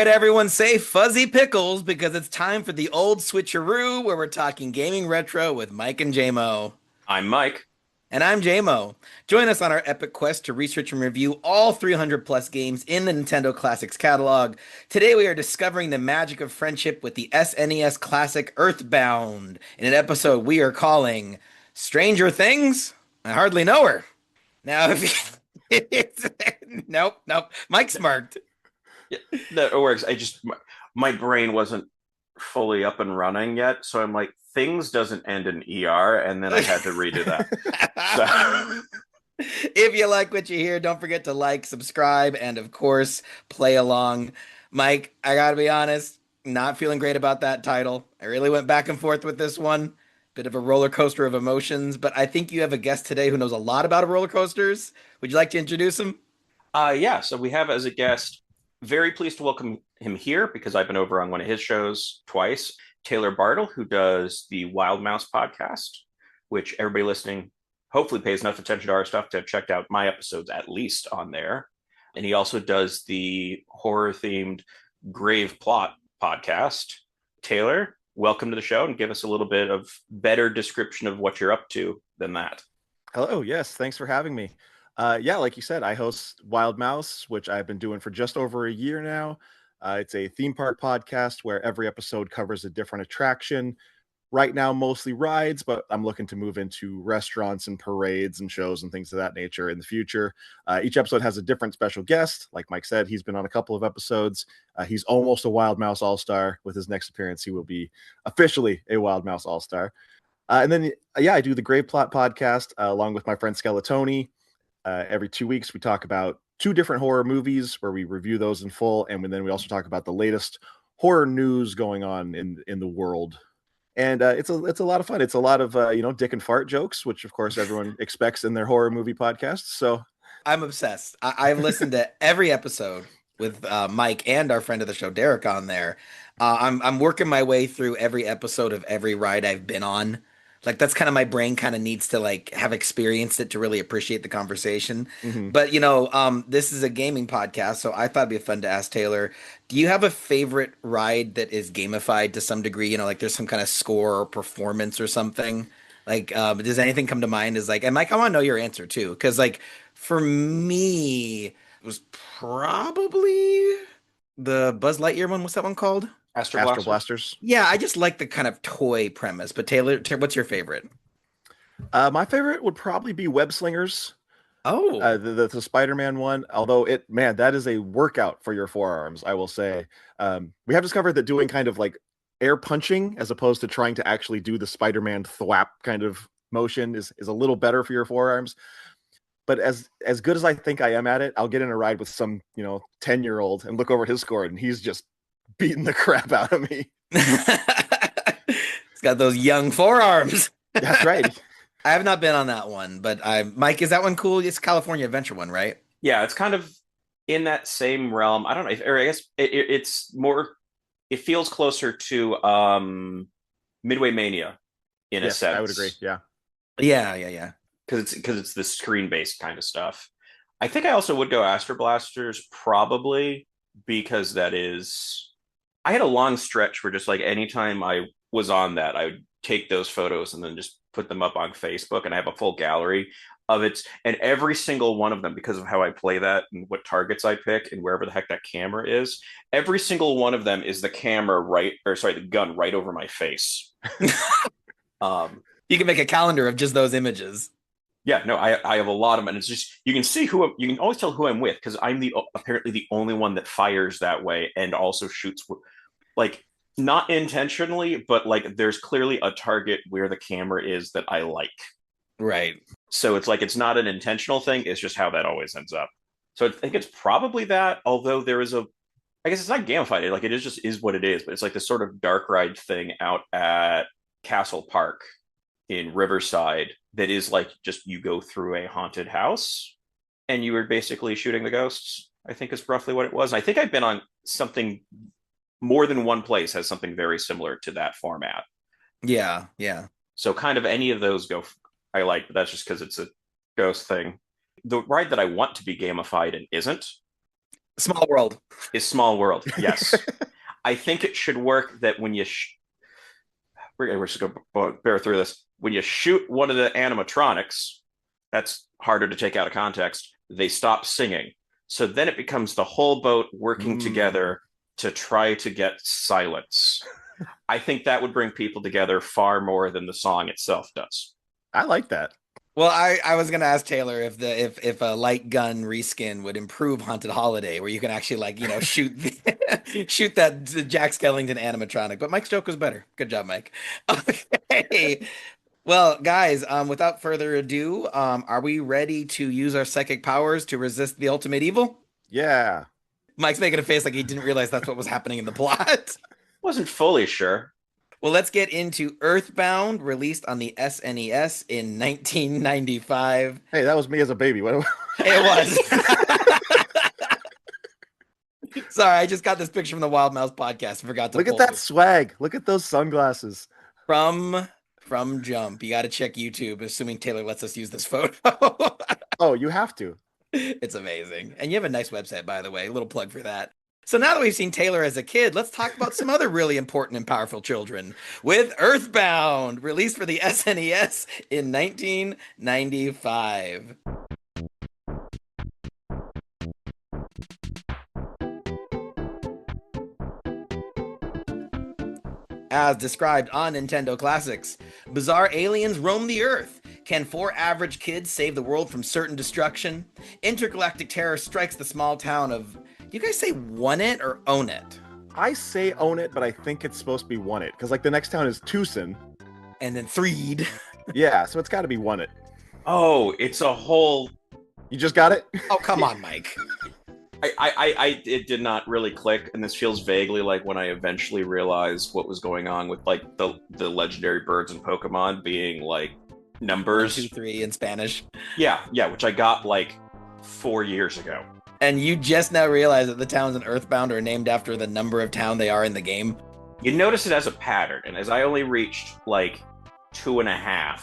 right, everyone, say fuzzy pickles because it's time for the old switcheroo where we're talking gaming retro with Mike and Jaymo. I'm Mike. And I'm Jaymo. Join us on our epic quest to research and review all 300 plus games in the Nintendo Classics catalog. Today we are discovering the magic of friendship with the SNES classic EarthBound in an episode we are calling Stranger Things? I hardly know her. Now, if it's, nope. Mike's marked. Yeah, that works. My brain wasn't fully up and running yet, so I'm like, things doesn't end in ER, and then I had to redo that. So If you like what you hear, don't forget to like, subscribe, and of course, play along. Mike, I gotta be honest, not feeling great about that title. I really went back and forth with this one. Bit of a roller coaster of emotions, but I think you have a guest today who knows a lot about roller coasters. Would you like to introduce him? so we have as a guest, very pleased to welcome him here because I've been over on one of his shows twice. Taylor Bartle, who does the Wild Mouse podcast, which everybody listening hopefully pays enough attention to our stuff to have checked out my episodes at least on there. And he also does the horror themed Grave Plot podcast. Taylor, welcome to the show and give us a little bit of better description of what you're up to than that. Hello, yes, thanks for having me. Yeah, like you said, I host Wild Mouse, which I've been doing for just over a year now. It's a theme park podcast where every episode covers a different attraction. Right now, mostly rides, but I'm looking to move into restaurants and parades and shows and things of that nature in the future. Each episode has a different special guest. Like Mike said, he's been on a couple of episodes. He's almost a Wild Mouse All-Star. With his next appearance, he will be officially a Wild Mouse All-Star. I do the Grave Plot podcast along with my friend Skeletoni. Every 2 weeks, we talk about two different horror movies where we review those in full, and then we also talk about the latest horror news going on in the world. And it's a lot of fun. It's a lot of dick and fart jokes, which of course everyone expects in their horror movie podcasts. So I'm obsessed. I've listened to every episode with Mike and our friend of the show, Derek, on there. I'm working my way through every episode of every ride I've been on. Like that's kind of my brain kind of needs to like have experienced it to really appreciate the conversation. mhm. But this is a gaming podcast, so I thought it'd be fun to ask Taylor, do you have a favorite ride that is gamified to some degree? Like there's some kind of score or performance or something. Like, does anything come to mind as like, and Mike, I want to know your answer too, because like for me, it was probably the Buzz Lightyear one. What's that one called? Astro Astro Blaster. Blasters. Yeah, I just like the kind of toy premise. But Taylor, what's your favorite? My favorite would probably be Web Slingers, Oh, the Spider-Man one. Although that is a workout for your forearms, I will say. We have discovered that doing kind of like air punching as opposed to trying to actually do the Spider-Man thwap kind of motion is a little better for your forearms. But as good as I think I am at it, I'll get in a ride with some 10-year-old and look over his score, and he's just beating the crap out of me. it's got those young forearms. That's right. I have not been on that one, but Mike, is that one cool? It's California Adventure one, right? Yeah, it's kind of in that same realm. I don't know, or I guess it's more. It feels closer to Midway Mania in a Yes, sense. I would agree. Yeah. Yeah. Because it's the screen based kind of stuff. I think I also would go Astro Blasters probably because that is. I had a long stretch where just like anytime I was on that, I would take those photos and then just put them up on Facebook, and I have a full gallery of it. And every single one of them, because of how I play that and what targets I pick and wherever the heck that camera is, every single one of them is the the gun right over my face. um, You can make a calendar of just those images. yeah, no, I have a lot of them, and it's just you can see you can always tell who I'm with because I'm apparently the only one that fires that way and also shoots like not intentionally, but like there's clearly a target where the camera is that I like. Right. So it's like it's not an intentional thing, it's just how that always ends up. So I think it's probably that, although there is I guess it's not gamified, like it is just is what it is, but it's like this sort of dark ride thing out at Castle Park in Riverside that is like just you go through a haunted house and you were basically shooting the ghosts. I think is roughly what it was. And I think I've been on something more than one place has something very similar to that format. Yeah. So kind of any of those I like, but that's just because it's a ghost thing. The ride that I want to be gamified and isn't Small world. is Small World. Yes. I think it should work that when you we're just going to bear through this. When you shoot one of the animatronics, that's harder to take out of context. They stop singing. So then it becomes the whole boat working together to try to get silence. I think that would bring people together far more than the song itself does. I like that. Well, I was gonna ask Taylor if a light gun reskin would improve Haunted Holiday, where you can actually shoot shoot that Jack Skellington animatronic. But Mike's joke was better. Good job, Mike. Okay. Well, guys, without further ado, are we ready to use our psychic powers to resist the ultimate evil? Yeah. Mike's making a face like he didn't realize that's what was happening in the plot. Wasn't fully sure. Well, let's get into EarthBound, released on the SNES in 1995. Hey, that was me as a baby. It was. Sorry, I just got this picture from the Wild Mouse podcast. Forgot to Look at pull that it. swag. Look at those sunglasses. From Jump. You got to check YouTube, assuming Taylor lets us use this photo. Oh, you have to. It's amazing. And you have a nice website, by the way. A little plug for that. So now that we've seen Taylor as a kid, let's talk about some other really important and powerful children with EarthBound, released for the SNES in 1995. As described on Nintendo Classics, bizarre aliens roam the Earth. Can 4 average kids save the world from certain destruction? Intergalactic terror strikes the small town of... Do you guys say Onett or Onett? I say own it, but I think it's supposed to be one it because like the next town is Tucson. And then Threed. Yeah, so it's got to be one it. Oh, it's a whole. You just got it? Oh, come on, Mike. It did not really click, and this feels vaguely like when I eventually realized what was going on with like the legendary birds and Pokemon being like numbers. 1, 2, 3 in Spanish. Yeah, which I got like 4 years ago. And you just now realize that the towns in EarthBound are named after the number of town they are in the game. You notice it as a pattern, and as I only reached like 2.5,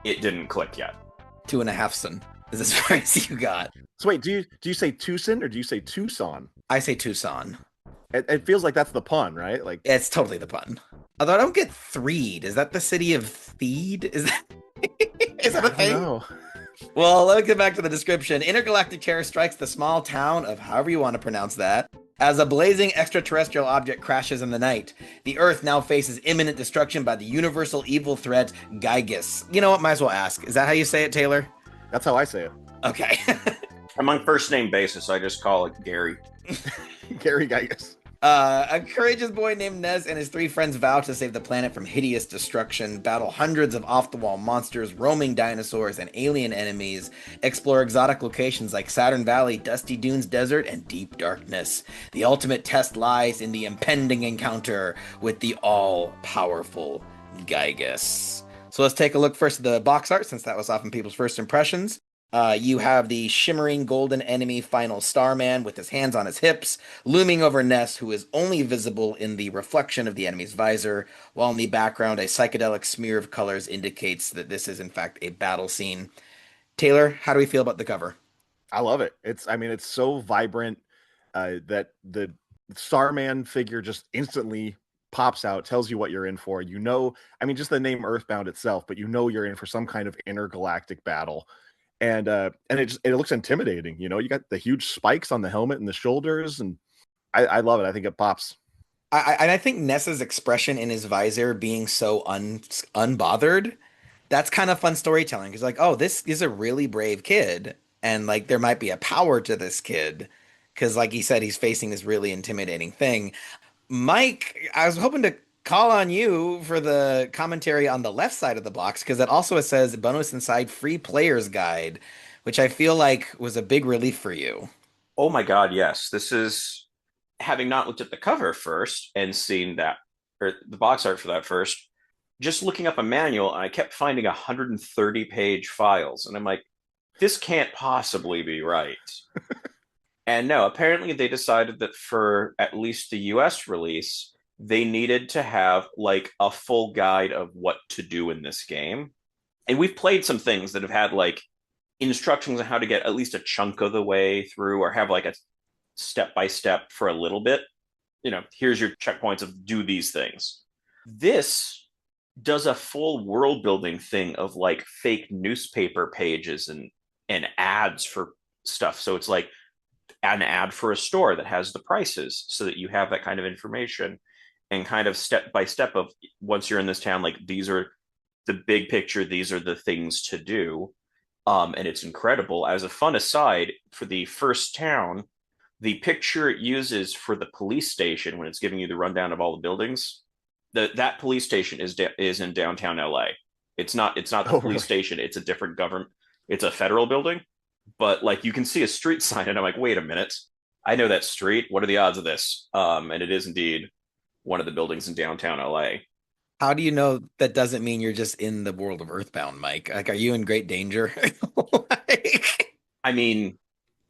it didn't click yet. 2.5 son is as far as you got. So wait, do you say Tucson or do you say Tucson? I say Tucson. It feels like that's the pun, right? Like It's totally the pun. Although I don't get Threed. Is that the city of Theed? Is that a thing? No. Well, let me get back to the description. Intergalactic terror strikes the small town of however you want to pronounce that. As a blazing extraterrestrial object crashes in the night, the Earth now faces imminent destruction by the universal evil threat, Gygus. You know what? Might as well ask. Is that how you say it, Taylor? That's how I say it. Okay. I'm on first name basis. I just call it Gary. Gary Gygus. A courageous boy named Ness and his 3 friends vow to save the planet from hideous destruction, battle hundreds of off-the-wall monsters, roaming dinosaurs, and alien enemies, explore exotic locations like Saturn Valley, Dusty Dunes Desert, and Deep Darkness. The ultimate test lies in the impending encounter with the all-powerful Gygus. So let's take a look first at the box art, since that was often people's first impressions. You have the shimmering golden enemy Final Starman with his hands on his hips, looming over Ness, who is only visible in the reflection of the enemy's visor, while in the background a psychedelic smear of colors indicates that this is in fact a battle scene. Taylor, how do we feel about the cover? I love it. It's so vibrant that the Starman figure just instantly pops out, tells you what you're in for. You know, just the name EarthBound itself, but you know you're in for some kind of intergalactic battle. And it looks intimidating. You know, you got the huge spikes on the helmet and the shoulders, and I love it. I think it pops. I think Ness's expression in his visor being so unbothered, that's kind of fun storytelling. Because like, oh, this is a really brave kid, and like there might be a power to this kid, because like he said, he's facing this really intimidating thing. Mike, I was hoping to call on you for the commentary on the left side of the box, because it also says bonus inside free player's guide, which I feel like was a big relief for you. Oh my God, yes. This is having not looked at the cover first and seen that, or the box art for that first, just looking up a manual, and I kept finding 130-page files. And I'm like, this can't possibly be right. And no, apparently they decided that for at least the US release, they needed to have like a full guide of what to do in this game. And we've played some things that have had like instructions on how to get at least a chunk of the way through, or have like a step by step for a little bit. Here's your checkpoints of do these things. This does a full world building thing of like fake newspaper pages and ads for stuff. So it's like an ad for a store that has the prices so that you have that kind of information, and kind of step by step of once you're in this town, like these are the big picture, these are the things to do. And it's incredible. As a fun aside, for the first town, the picture it uses for the police station when it's giving you the rundown of all the buildings, that police station is in downtown LA. It's not the police station. It's a different government. It's a federal building, but like you can see a street sign, and I'm like, wait a minute, I know that street. What are the odds of this? And it is indeed one of the buildings in downtown LA. How do you know that doesn't mean you're just in the world of Earthbound, Mike? Like, are you in great danger? Like... I mean,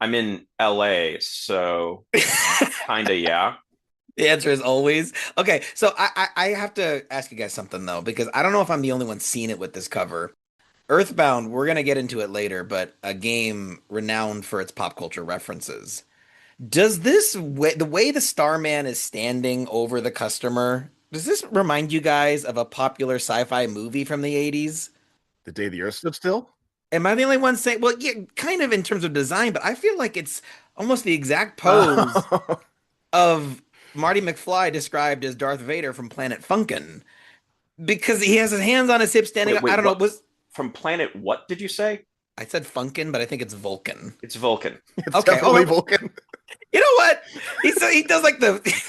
I'm in LA, so kinda, yeah. The answer is always. Okay, so I have to ask you guys something though, because I don't know if I'm the only one seeing it with this cover. Earthbound, we're gonna get into it later, but a game renowned for its pop culture references. Does the way the Starman is standing over the customer, does this remind you guys of a popular sci-fi movie from the 80s? The Day the Earth Stood Still? Am I the only one saying, well, yeah, kind of in terms of design, but I feel like it's almost the exact pose of Marty McFly described as Darth Vader from Planet Funkin', because he has his hands on his hips standing up. I don't know. From Planet what did you say? I said Funkin', but I think it's Vulcan. It's Vulcan. It's okay, definitely Vulcan. You know what? He does like the.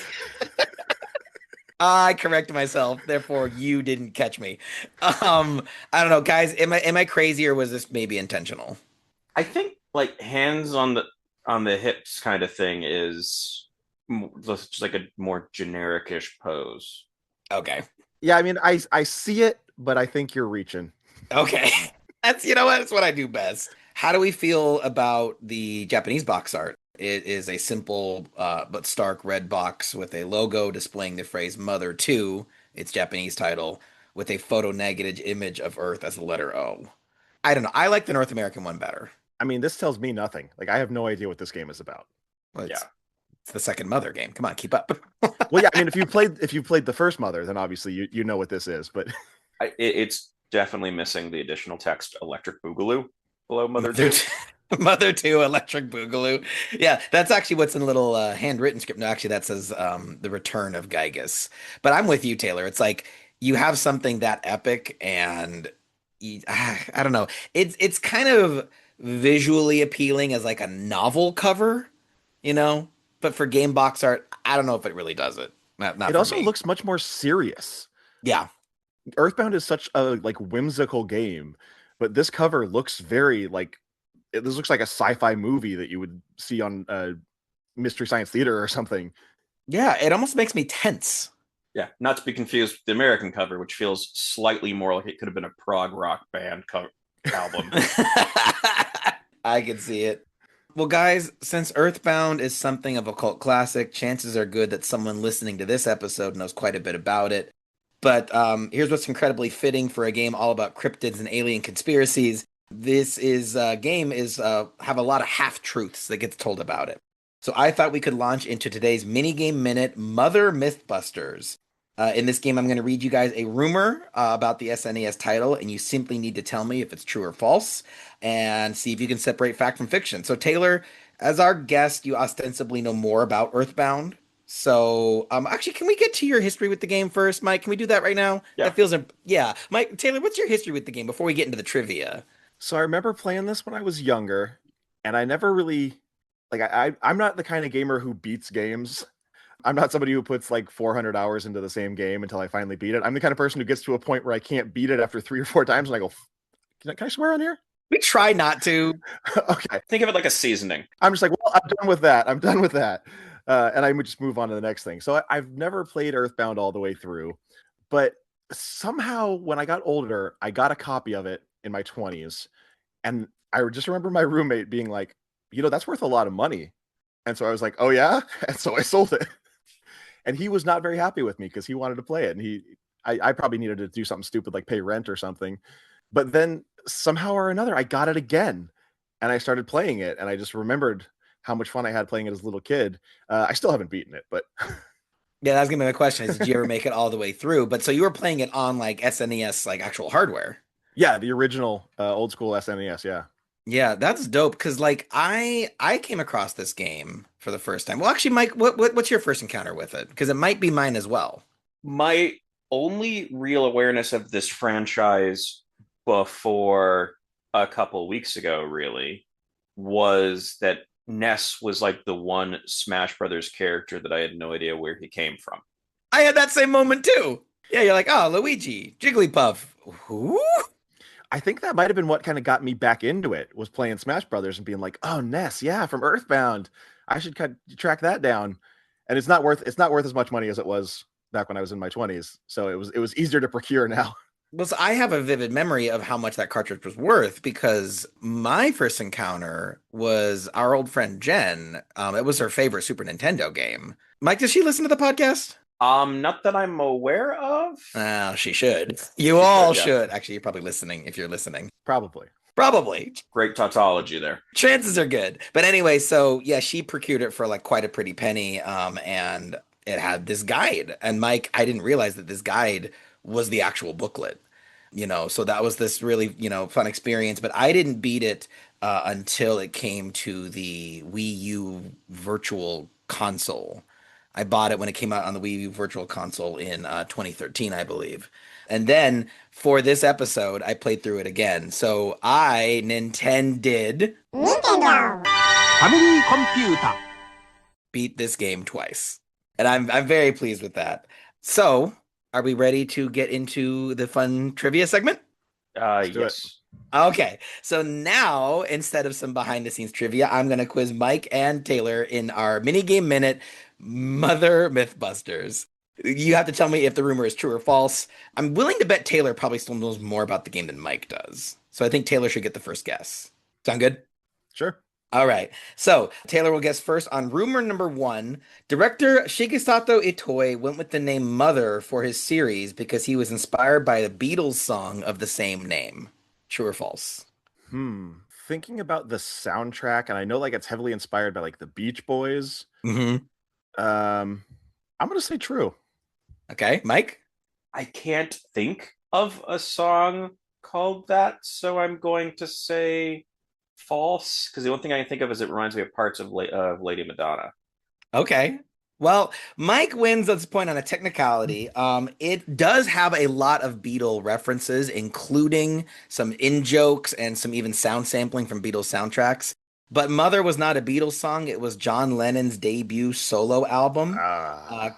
I correct myself. Therefore, you didn't catch me. I don't know, guys. Am I crazy, or was this maybe intentional? I think like hands on the hips kind of thing is just like a more generic-ish pose. Okay. Yeah, I mean, I see it, but I think you're reaching. Okay. That's what I do best. How do we feel about the Japanese box art? It is a simple but stark red box with a logo displaying the phrase Mother 2, its Japanese title, with a photo negative image of Earth as the letter O. I don't know. I like the North American one better. I mean, this tells me nothing. Like, I have no idea what this game is about. Well, it's the second Mother game. Come on, keep up. Well, yeah, I mean, if you played the first Mother, then obviously you know what this is, but it's definitely missing the additional text Electric Boogaloo below Mother 2. Mother 2 Electric Boogaloo. Yeah, that's actually what's in a little handwritten script. No, actually, that says the return of Gygus. But I'm with you, Taylor. It's like you have something that epic, and I don't know. It's kind of visually appealing as like a novel cover, But for game box art, I don't know if it really does it. Not it also looks much more serious. Yeah. Earthbound is such a like whimsical game, but this cover looks very like this looks like a sci-fi movie that you would see on Mystery Science Theater or something. Yeah, it almost makes me tense. Yeah, not to be confused with the American cover, which feels slightly more like it could have been a prog rock band album. I can see it. Well, guys, since Earthbound is something of a cult classic, chances are good that someone listening to this episode knows quite a bit about it. But here's what's incredibly fitting for a game all about cryptids and alien conspiracies. This game have a lot of half-truths that gets told about it. So I thought we could launch into today's minigame minute, Mother Mythbusters. In this game, I'm going to read you guys a rumor about the SNES title, and you simply need to tell me if it's true or false, and see if you can separate fact from fiction. So Taylor, as our guest, you ostensibly know more about Earthbound. So actually, can we get to your history with the game first, Mike? Can we do that right now? Yeah. That feels Mike, Taylor, what's your history with the game before we get into the trivia? So I remember playing this when I was younger, and I never really I'm not the kind of gamer who beats games. I'm not somebody who puts like 400 hours into the same game until I finally beat it. I'm the kind of person who gets to a point where I can't beat it after 3 or 4 times, and I go, can I swear on here? We try not to. Okay. Think of it like a seasoning. I'm just like, well, I'm done with that. And I would just move on to the next thing. So I've never played Earthbound all the way through, but somehow when I got older, I got a copy of it in my 20s. And I just remember my roommate being like, that's worth a lot of money. And so I was like, oh yeah? And so I sold it. And he was not very happy with me because he wanted to play it. And I probably needed to do something stupid like pay rent or something. But then somehow or another, I got it again. And I started playing it. And I just remembered how much fun I had playing it as a little kid. I still haven't beaten it, but Yeah, that was gonna be my question is, did you ever make it all the way through? But so you were playing it on like SNES, like actual hardware. yeah, the original old school SNES. Yeah. Yeah, that's dope because like I came across this game for the first time. Well, actually, Mike, what's your first encounter with it? Because it might be mine as well. My only real awareness of this franchise before a couple weeks ago, really, was that Ness was like the one Smash Brothers character that I had no idea where he came from. I had that same moment too. Yeah, you're like, oh, Luigi, Jigglypuff. Who? I think that might have been what kind of got me back into it, was playing Smash Brothers and being like, "Oh, Ness, yeah, from Earthbound. I should track that down." And it's not worth as much money as it was back when I was in my 20s. So it was easier to procure now. Well, so I have a vivid memory of how much that cartridge was worth because my first encounter was our old friend Jen. It was her favorite Super Nintendo game. Mike, does she listen to the podcast? Not that I'm aware of. Oh, she should. You She all should, yeah. should. Actually, you're probably listening if you're listening. Probably. Probably. Great tautology there. Chances are good. But anyway, so yeah, she procured it for like quite a pretty penny. And it had this guide. And Mike, I didn't realize that this guide was the actual booklet. So that was this really, fun experience. But I didn't beat it until it came to the Wii U Virtual Console. I bought it when it came out on the Wii U Virtual Console in 2013, I believe. And then for this episode, I played through it again. So I Nintendo Family Computer. beat this game twice. And I'm very pleased with that. So, are we ready to get into the fun trivia segment? do Yes. Okay, so now instead of some behind the scenes trivia, I'm going to quiz Mike and Taylor in our mini game minute Mother Mythbusters. You have to tell me if the rumor is true or false. I'm willing to bet Taylor probably still knows more about the game than Mike does. So I think Taylor should get the first guess. Sound good? Sure. All right. So Taylor will guess first on rumor number 1. Director Shigesato Itoi went with the name Mother for his series because he was inspired by the Beatles song of the same name. True or false? Thinking about the soundtrack, and I know like it's heavily inspired by like the Beach Boys. Mm-hmm. I'm gonna say true. Okay, Mike? I can't think of a song called that, so I'm going to say false, because the only thing I can think of is it reminds me of parts of Lady Madonna. Okay. Well, Mike wins at this point on a technicality. It does have a lot of Beatle references, including some in-jokes and some even sound sampling from Beatles soundtracks. But Mother was not a Beatles song. It was John Lennon's debut solo album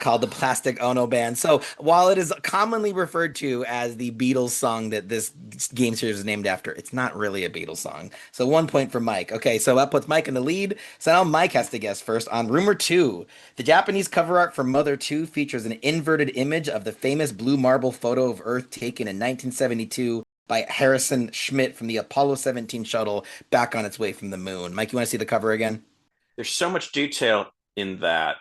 called the Plastic Ono Band. So while it is commonly referred to as the Beatles song that this game series is named after, it's not really a Beatles song. So 1 point for Mike. Okay, so that puts Mike in the lead. So now Mike has to guess first on rumor 2. The Japanese cover art for Mother 2 features an inverted image of the famous blue marble photo of Earth taken in 1972 by Harrison Schmitt from the Apollo 17 shuttle back on its way from the moon. Mike, you want to see the cover again? There's so much detail in that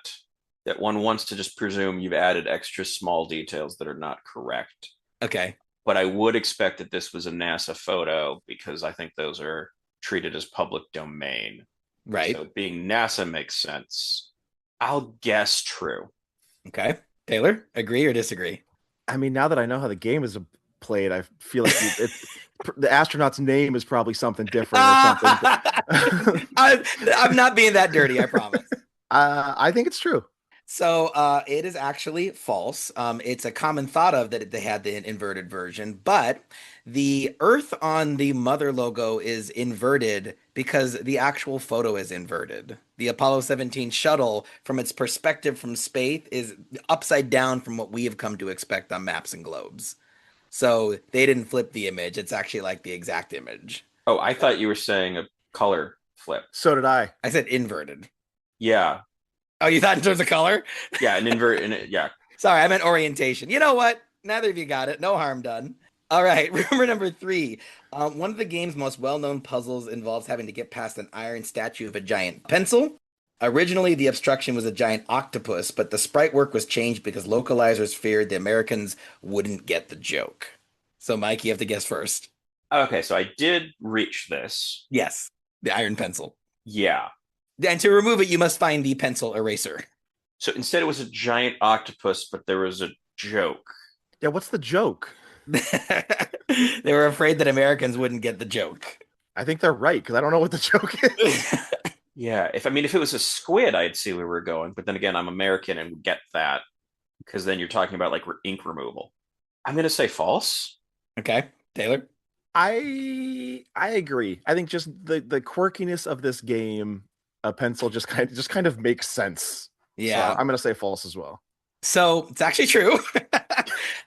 one wants to just presume you've added extra small details that are not correct. Okay. But I would expect that this was a NASA photo because I think those are treated as public domain. Right. So being NASA makes sense. I'll guess true. Okay. Taylor, agree or disagree? I mean, now that I know how the game is played, I feel like the astronaut's name is probably something different or something. I'm not being that dirty, I promise. I think it's true. So it is actually false. It's a common thought of that they had the inverted version, but the Earth on the Mother logo is inverted because the actual photo is inverted. The Apollo 17 shuttle, from its perspective from space, is upside down from what we have come to expect on maps and globes. So they didn't flip the image. It's actually like the exact image. Oh, I thought you were saying a color flip. So did I. I said inverted. Yeah. Oh, you thought in terms of color? Yeah, an invert in it. Yeah. Sorry, I meant orientation. You know what? Neither of you got it. No harm done. All right, rumor number 3. One of the game's most well-known puzzles involves having to get past an iron statue of a giant pencil. Originally, the obstruction was a giant octopus, but the sprite work was changed because localizers feared the Americans wouldn't get the joke. So, Mike, you have to guess first. Okay, so I did reach this. Yes, the iron pencil. Yeah. And to remove it, you must find the pencil eraser. So instead, it was a giant octopus, but there was a joke. Yeah, what's the joke? They were afraid that Americans wouldn't get the joke. I think they're right because I don't know what the joke is. Yeah, if it was a squid, I'd see where we're going. But then again, I'm American and would get that because then you're talking about like ink removal. I'm gonna say false. Okay, Taylor. I agree. I think just the quirkiness of this game, a pencil just kind of makes sense. So Yeah. I'm gonna say false as well. So it's actually true.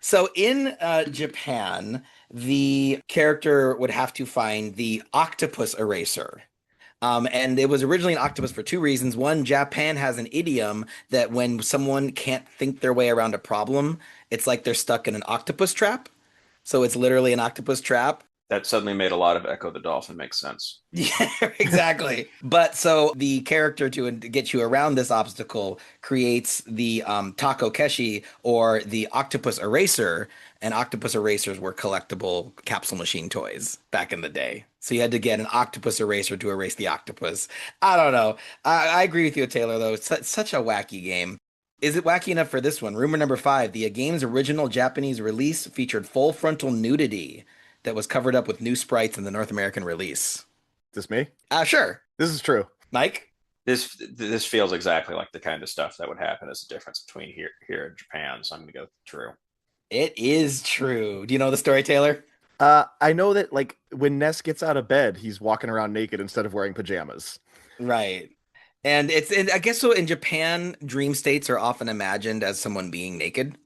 So in Japan, the character would have to find the octopus eraser. And it was originally an octopus for two reasons. One, Japan has an idiom that when someone can't think their way around a problem, it's like they're stuck in an octopus trap. So it's literally an octopus trap. That suddenly made a lot of Echo the Dolphin make sense. Yeah, exactly. But so the character to get you around this obstacle creates the Taco Keshi or the Octopus Eraser, and Octopus Erasers were collectible capsule machine toys back in the day. So you had to get an Octopus Eraser to erase the octopus. I don't know. I agree with you, Taylor, though. It's such a wacky game. Is it wacky enough for this one? Rumor number five, the game's original Japanese release featured full frontal nudity that was covered up with new sprites in the North American release. This me? Sure. This is true. Mike? This feels exactly like the kind of stuff that would happen as a difference between here and Japan. So I'm gonna go true. It is true. Do you know the story, Taylor? I know that like when Ness gets out of bed, he's walking around naked instead of wearing pajamas. Right. And I guess so in Japan, dream states are often imagined as someone being naked,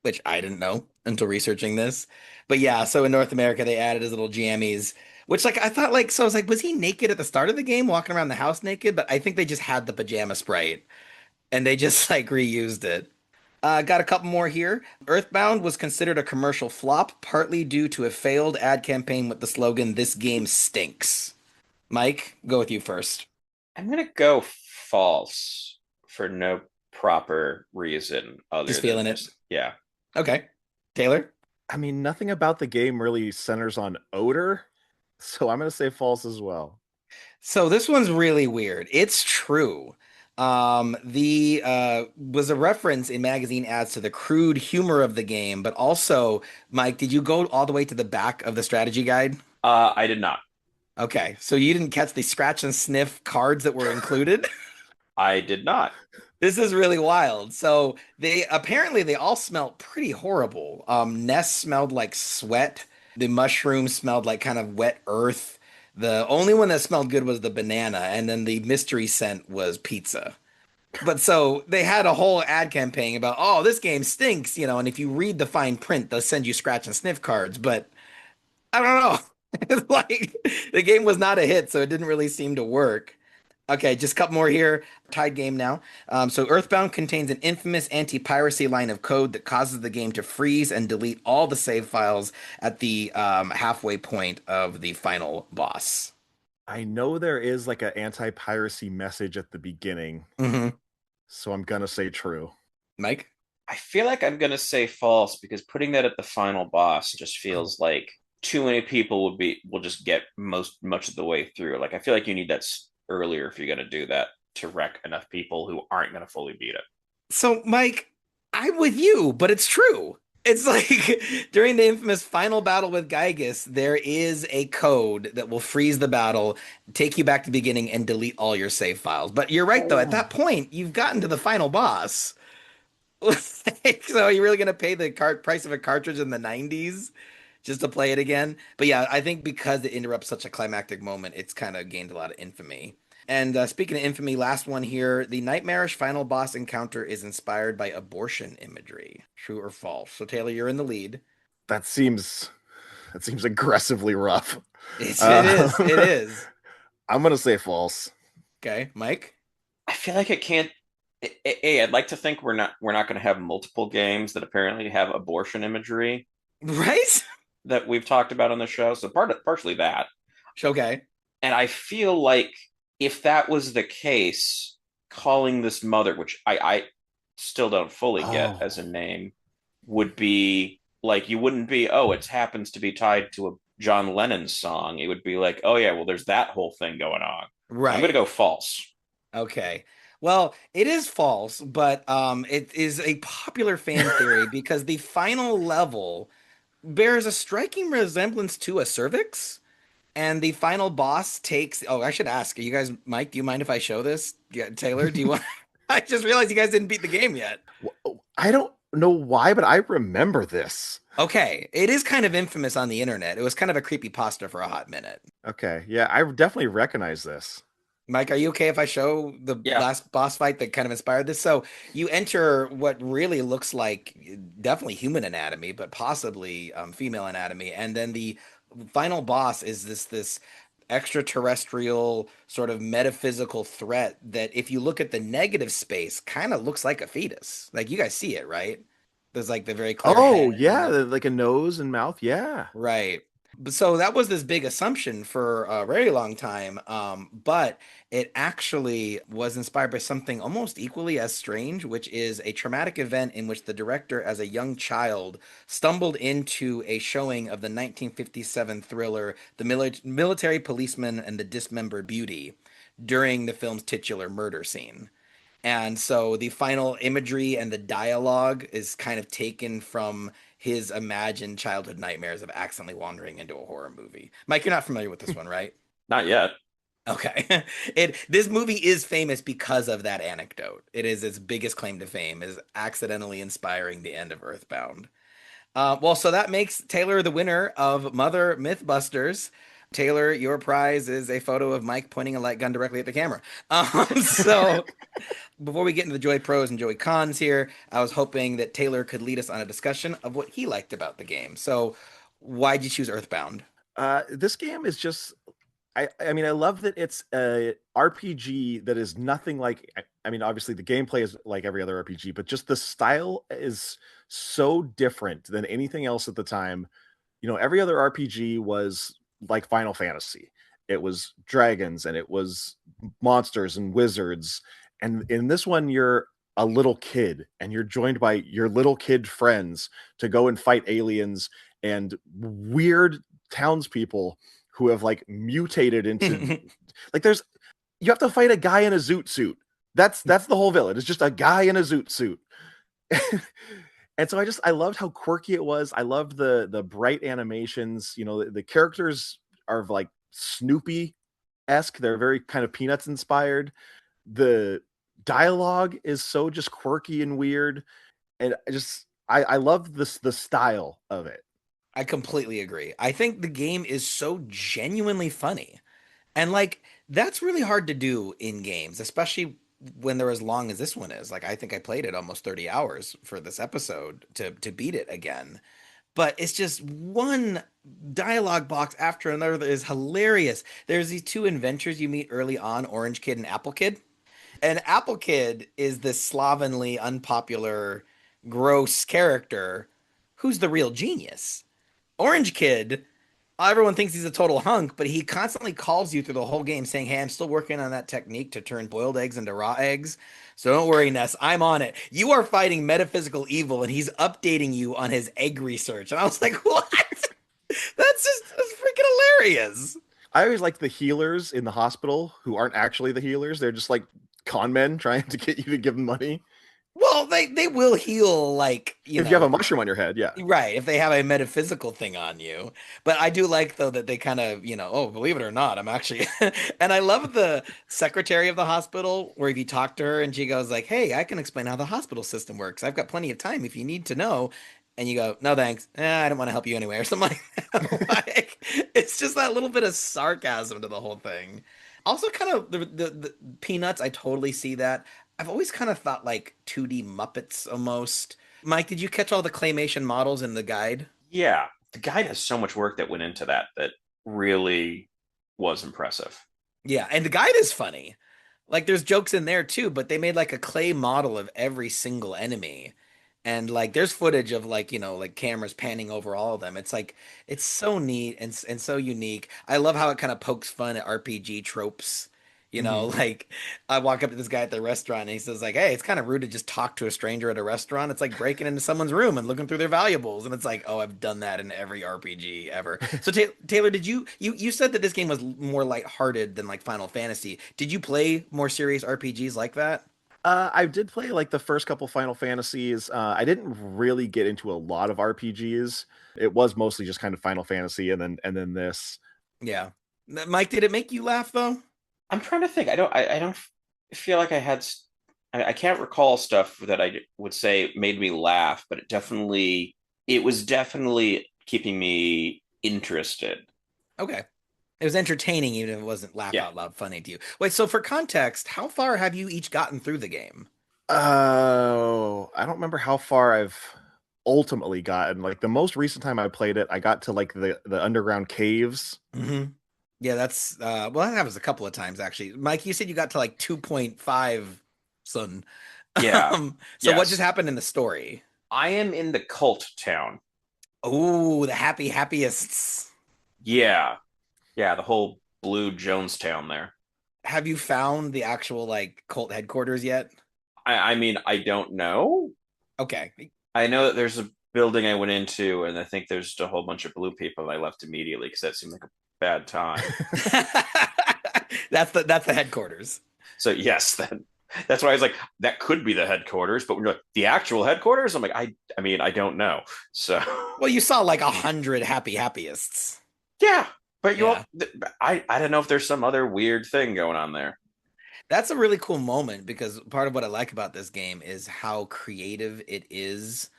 which I didn't know until researching this. But yeah, so in North America, they added his little jammies, which like I thought like, so I was like, was he naked at the start of the game, walking around the house naked? But I think they just had the pajama sprite and they just like reused it. Got a couple more here. Earthbound was considered a commercial flop, partly due to a failed ad campaign with the slogan, "This game stinks." Mike, go with you first. I'm gonna go false for no proper reason other Just than feeling it. just yeah. Okay. Taylor? I mean, nothing about the game really centers on odor, so I'm gonna say false as well. So this one's really weird. It's true. The was a reference in magazine ads to the crude humor of the game, but also, Mike, did you go all the way to the back of the strategy guide? I did not. Okay, so you didn't catch the scratch and sniff cards that were included? I did not. This is really wild. So they all smelled pretty horrible. Ness smelled like sweat. The mushroom smelled like kind of wet earth. The only one that smelled good was the banana, and then the mystery scent was pizza. But so they had a whole ad campaign about, oh, this game stinks, and if you read the fine print, they'll send you scratch and sniff cards. But I don't know. It's like the game was not a hit, so it didn't really seem to work. Okay, just a couple more here. Tied game now. So Earthbound contains an infamous anti-piracy line of code that causes the game to freeze and delete all the save files at the halfway point of the final boss. I know there is like an anti-piracy message at the beginning, so I'm gonna say true. Mike? I feel like I'm gonna say false because putting that at the final boss just feels like too many people will just get much of the way through. Like I feel like you need that earlier if you're gonna do that to wreck enough people who aren't gonna fully beat it. So, Mike, I'm with you, but it's true. It's like during the infamous final battle with Gygus, there is a code that will freeze the battle, take you back to the beginning, and delete all your save files. But you're right, though. At that point, you've gotten to the final boss. So, are you really going to pay the price of a cartridge in the 90s just to play it again? But yeah, I think because it interrupts such a climactic moment, it's kind of gained a lot of infamy. And speaking of infamy, last one here. The nightmarish final boss encounter is inspired by abortion imagery. True or false? So Taylor, you're in the lead. That seems aggressively rough. It is. It is. I'm gonna say false. Okay, Mike. I feel like it can't. I'd like to think we're not going to have multiple games that apparently have abortion imagery, Right? that we've talked about on the show. So partially that. Okay. And I feel like if that was the case, calling this mother, which I still don't fully get as a name, would be like, you wouldn't be, oh, it happens to be tied to a John Lennon song. It would be like, oh yeah, well, there's that whole thing going on. Right. I'm going to go false. Okay. Well, it is false, but it is a popular fan theory because the final level bears a striking resemblance to a cervix, and the final boss takes. Oh, I should ask you guys, Mike, do you mind if I show this? Yeah, Taylor, do you want? I just realized you guys didn't beat the game yet. I don't know why, but I remember this. Okay, it is kind of infamous on the internet. It was kind of a creepy pasta for a hot minute. Okay, yeah, I definitely recognize this. Mike, are you okay if I show the Yeah. last boss fight that kind of inspired this? So you enter what really looks like definitely human anatomy, but possibly female anatomy, and then the final boss is this extraterrestrial sort of metaphysical threat that, if you look at the negative space, kind of looks like a fetus. Like you guys see it, right? There's like the very clear Oh, head and yeah, the like a nose and mouth. Yeah. right. So that was this big assumption for a very long time, but it actually was inspired by something almost equally as strange, which is a traumatic event in which the director, as a young child, stumbled into a showing of the 1957 thriller The Military Policeman and the Dismembered Beauty during the film's titular murder scene. And so the final imagery and the dialogue is kind of taken from his imagined childhood nightmares of accidentally wandering into a horror movie. Mike, you're not familiar with this one, right? Not yet. Okay. This movie is famous because of that anecdote. It is its biggest claim to fame, is accidentally inspiring the end of Earthbound. Well, so that makes Taylor the winner of Mother Mythbusters. Taylor, your prize is a photo of Mike pointing a light gun directly at the camera. So before we get into the Joy Pros and Joy Cons here, I was hoping that Taylor could lead us on a discussion of what he liked about the game. So, why'd you choose Earthbound? This game is just I mean, I love that it's a RPG that is nothing like I mean, obviously the gameplay is like every other RPG, but just the style is so different than anything else at the time. You know, every other RPG was like Final Fantasy. It was dragons and it was monsters and wizards. And in this one, you're a little kid and you're joined by your little kid friends to go and fight aliens and weird townspeople who have like mutated into like there's you have to fight a guy in a zoot suit. That's the whole villain. It's just a guy in a zoot suit. And so I loved how quirky it was. I loved the bright animations. You know, the characters are like Snoopy esque. They're very kind of Peanuts inspired. The dialogue is so just quirky and weird, and I love this the style of it. I completely agree. I think the game is so genuinely funny. And like that's really hard to do in games, especially when they're as long as this one is. Like I think I played it almost 30 hours for this episode to beat it again. But it's just one dialogue box after another that is hilarious. There's these two inventors you meet early on, Orange Kid and Apple Kid. And Apple Kid is this slovenly, unpopular, gross character who's the real genius. Orange Kid, everyone thinks he's a total hunk, but he constantly calls you through the whole game saying, "Hey, I'm still working on that technique to turn boiled eggs into raw eggs. So don't worry, Ness, I'm on it. You are fighting metaphysical evil, and he's updating you on his egg research." And I was like, "What? That's freaking hilarious." I always like the healers in the hospital who aren't actually the healers. They're just like con men trying to get you to give them money. Well, they will heal, like, If you have a mushroom on your head, yeah. right, if they have a metaphysical thing on you. But I do like though that they kind of, oh, believe it or not, I'm actually and I love the secretary of the hospital where if you talk to her and she goes like, "Hey, I can explain how the hospital system works. I've got plenty of time if you need to know." And you go, "No, thanks. I don't want to help you anyway," or something like that. Like, it's just that little bit of sarcasm to the whole thing. Also, kind of the Peanuts, I totally see that. I've always kind of thought like 2D Muppets almost. Mike, did you catch all the claymation models in the guide? Yeah. The guide has so much work that went into that that really was impressive. Yeah, and the guide is funny. Like there's jokes in there too, but they made like a clay model of every single enemy. And like there's footage of like, like cameras panning over all of them. It's like it's so neat and so unique. I love how it kind of pokes fun at RPG tropes. Hmm. Like I walk up to this guy at the restaurant and he says like, "Hey, it's kind of rude to just talk to a stranger at a restaurant. It's like breaking into someone's room and looking through their valuables." And it's like, "Oh, I've done that in every RPG ever." So Taylor, did you said that this game was more lighthearted than like Final Fantasy. Did you play more serious RPGs like that? I did play like the first couple Final Fantasies. I didn't really get into a lot of RPGs. It was mostly just kind of Final Fantasy and then this. Yeah. Mike, did it make you laugh though? I'm trying to think. I don't feel like I had. I can't recall stuff that I would say made me laugh, but it was definitely keeping me interested. Okay. It was entertaining, even if it wasn't laugh Yeah. out loud funny to you. Wait, so for context, how far have you each gotten through the game? Oh, I don't remember how far I've ultimately gotten. Like the most recent time I played it, I got to like the underground caves. Hmm. Yeah, that's well, that happens a couple of times actually. Mike, you said you got to like 2.5, son. Yeah. So what just Yes. happened in the story? I am in the cult town. Oh, the happiest. Yeah. Yeah. The whole blue Jonestown there. Have you found the actual like cult headquarters yet? I mean, I don't know. Okay. I know that there's a building I went into, and I think there's just a whole bunch of blue people, and I left immediately because that seemed like a bad time. That's the headquarters. So yes, that's why I was like, that could be the headquarters, but when you're like the actual headquarters, I'm like, I mean, I don't know. So Well, you saw like 100 happyists. yeah, but Yeah. I don't know if there's some other weird thing going on there. That's a really cool moment because part of what I like about this game is how creative it is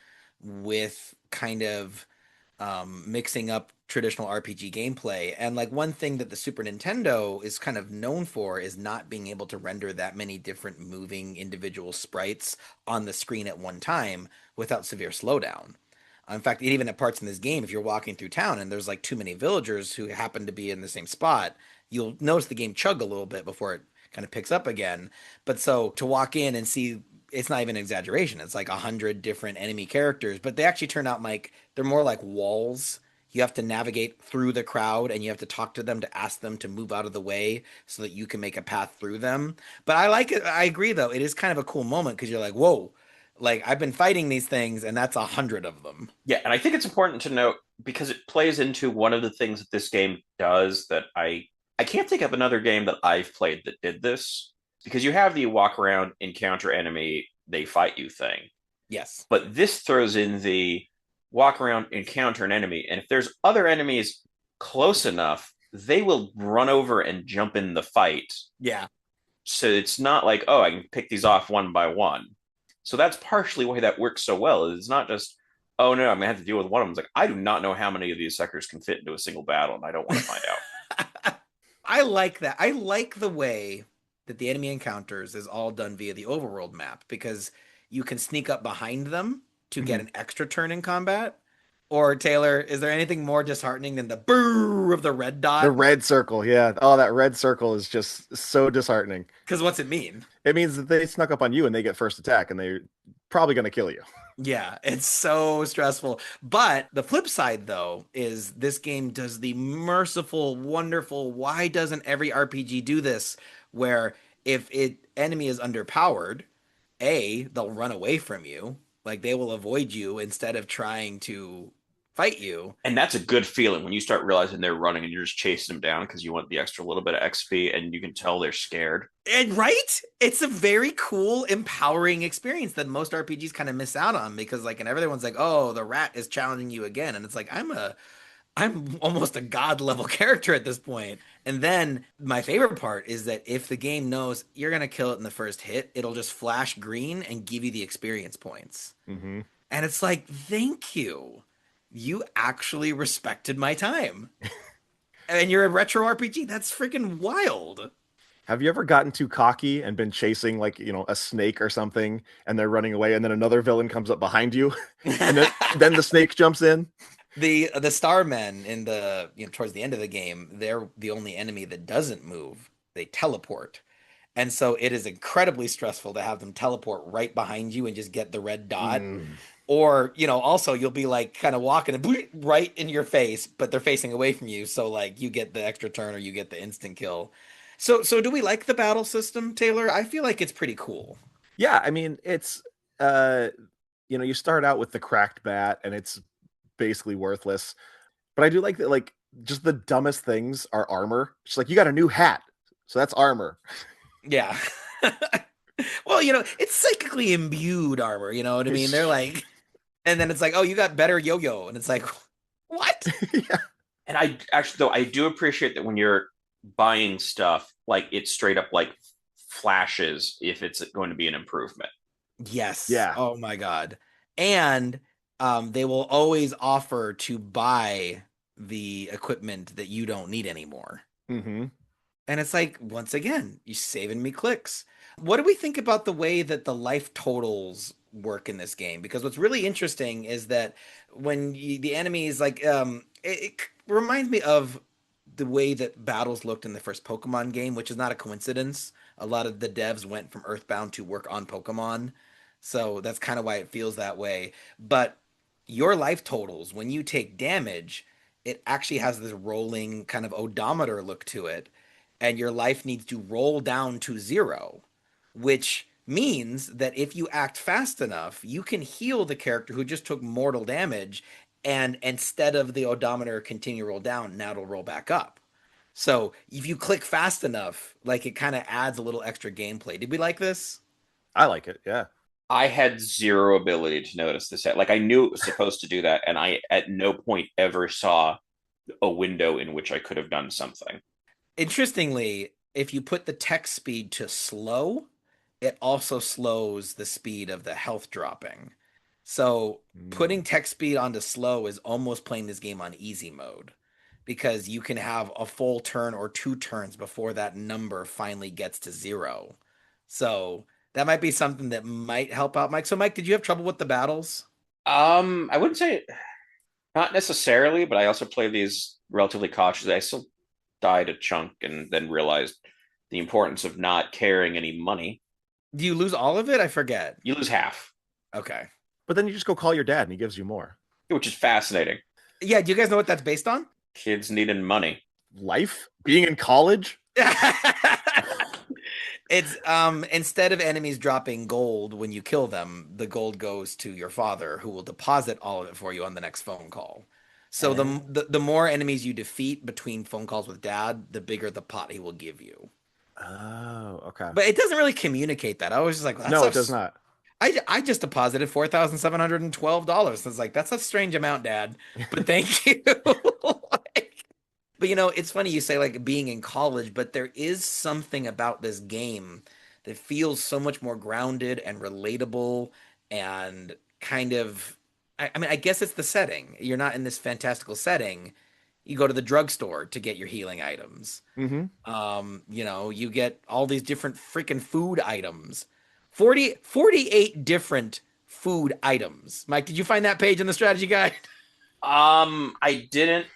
with kind of mixing up traditional RPG gameplay. And like one thing that the Super Nintendo is kind of known for is not being able to render that many different moving individual sprites on the screen at one time without severe slowdown. In fact, even at parts in this game, if you're walking through town and there's like too many villagers who happen to be in the same spot, you'll notice the game chug a little bit before it kind of picks up again. But so to walk in and see, it's not even an exaggeration. It's like 100 different enemy characters, but they actually turn out like they're more like walls. You have to navigate through the crowd and you have to talk to them to ask them to move out of the way so that you can make a path through them. But I like it. I agree though. It is kind of a cool moment because you're like, whoa, like I've been fighting these things and that's 100 of them. Yeah, and I think it's important to note because it plays into one of the things that this game does that I can't think of another game that I've played that did this because you have the walk around, encounter enemy, they fight you thing. Yes. But this throws in the walk around, encounter an enemy, and if there's other enemies close enough, they will run over and jump in the fight. Yeah. So it's not like, oh, I can pick these off one by one. So that's partially why that works so well. It's not just, oh no, I'm gonna have to deal with one of them. It's like I do not know how many of these suckers can fit into a single battle, and I don't want to find out. I like that. I like the way that the enemy encounters is all done via the overworld map because you can sneak up behind them to get Mhm. an extra turn in combat. Or Taylor, is there anything more disheartening than the brrr of the red The dot? red circle, yeah. Oh, that red circle is just so disheartening. Because what's it mean? It means that they snuck up on you and they get first attack and they're probably going to kill you. Yeah, it's so stressful. But the flip side, though, is this game does the merciful, wonderful, why doesn't every RPG do this? Where if it enemy is underpowered, they'll run away from you. Like they will avoid you instead of trying to fight you. And that's a good feeling when you start realizing they're running and you're just chasing them down because you want the extra little bit of XP, and you can tell they're scared. And right? It's a very cool, empowering experience that most RPGs kind of miss out on because like and everyone's like, "Oh, the rat is challenging you again." And it's like, I'm almost a god level character at this point. And then my favorite part is that if the game knows you're going to kill it in the first hit, it'll just flash green and give you the experience points. Hmm. And it's like, thank you. You actually respected my time. And you're a retro RPG. That's freaking wild. Have you ever gotten too cocky and been chasing like, a snake or something and they're running away and then another villain comes up behind you and then the snake jumps in? The Starmen in the towards the end of the game, they're the only enemy that doesn't move. They teleport. And so it is incredibly stressful to have them teleport right behind you and just get the red dot. Mm. Or, also you'll be like kind of walking and right in your face, but they're facing away from you. So like you get the extra turn or you get the instant kill. So do we like the battle system, Taylor? I feel like it's pretty cool. Yeah, I mean, it's uh you start out with the cracked bat and it's basically worthless. But I do like that, like, just the dumbest things are armor. It's like, you got a new hat, so that's armor. Yeah. Well, it's psychically imbued armor, you know what I mean? They're like, and then it's like, oh, you got better yo-yo, and it's like, what? Yeah. And I actually, though, I do appreciate that when you're buying stuff, like it straight up like flashes if it's going to be an improvement. Yes. Yeah. Oh my God. And they will always offer to buy the equipment that you don't need anymore. Mm-hmm. And it's like, once again, you're saving me clicks. What do we think about the way that the life totals work in this game? Because what's really interesting is that the enemies, like, it reminds me of the way that battles looked in the first Pokemon game, which is not a coincidence. A lot of the devs went from Earthbound to work on Pokemon. So that's kind of why it feels that way. But your life totals, when you take damage, it actually has this rolling kind of odometer look to it, and your life needs to roll down to zero, which means that if you act fast enough, you can heal the character who just took mortal damage, and instead of the odometer continue to roll down, now it'll roll back up. So if you click fast enough, like, it kind of adds a little extra gameplay. Did we like this? I like it. Yeah. I had zero ability to notice this. Like I knew it was supposed to do that, and I at no point ever saw a window in which I could have done something. Interestingly, if you put the text speed to slow, it also slows the speed of the health dropping. So putting Mm. text speed onto slow is almost playing this game on easy mode, because you can have a full turn or two turns before that number finally gets to zero. So that might be something that might help out, Mike. So, Mike, did you have trouble with the battles? I wouldn't say not necessarily, but I also play these relatively cautiously. I still died a chunk and then realized the importance of not carrying any money. Do you lose all of it? I forget. You lose half, Okay. But then you just go call your dad and he gives you more. which is fascinating. Yeah, do you guys know what that's based on? Kids needing money. Life? Being in college? It's instead of enemies dropping gold when you kill them, the gold goes to your father, who will deposit all of it for you on the next phone call. So the more enemies you defeat between phone calls with dad, the bigger the pot he will give you. Oh, okay. But it doesn't really communicate that. I was just like, well, No, it does not. I just deposited $4,712. It's like, that's a strange amount, Dad, but thank you. But it's funny you say, like, being in college, but there is something about this game that feels so much more grounded and relatable, and kind of, I mean, I guess it's the setting. You're not in this fantastical setting. You go to the drugstore to get your healing items. Mm-hmm. You get all these different freaking food items. 48 different food items. Mike, did you find that page in the strategy guide? I didn't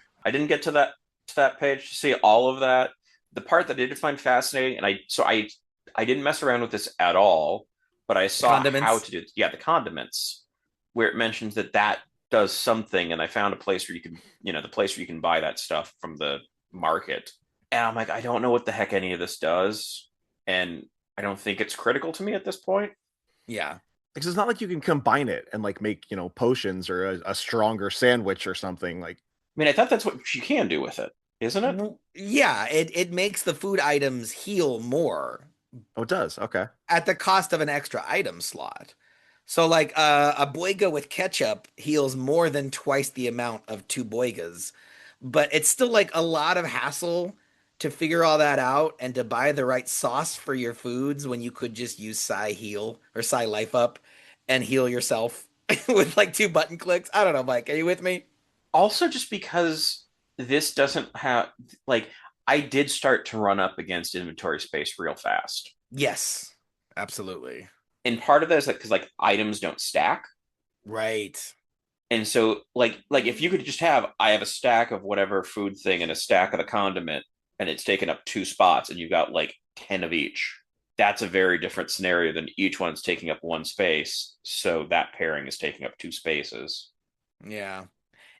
get to that page to see all of that. The part that I did find fascinating, and I didn't mess around with this at all, but I The saw how condiments. to do the condiments, where it mentions that does something, and I found a place where the place where you can buy that stuff from the market. And I'm like, I don't know what the heck any of this does, and I don't think it's critical to me at this point. Yeah. Because it's not like you can combine it and like make, potions or a stronger sandwich or something. Like, I mean, I thought that's what you can do with it, isn't it? Yeah, it makes the food items heal more oh, it does. Okay. at the cost of an extra item slot. So, like, a boiga with ketchup heals more than twice the amount of two boigas, but it's still like a lot of hassle to figure all that out and to buy the right sauce for your foods when you could just use Psy Heal or Psy Life Up and heal yourself with like two button clicks. I don't know, Mike. Are you with me? Also, just because this doesn't have like I did start to run up against inventory space real fast. Yes, absolutely. And part of that is like because like items don't stack. Right. And so like if you could just have I have a stack of whatever food thing and a stack of the condiment and it's taken up two spots and you've got like 10 of each. That's a very different scenario than each one's taking up one space. So that pairing is taking up two spaces. Yeah.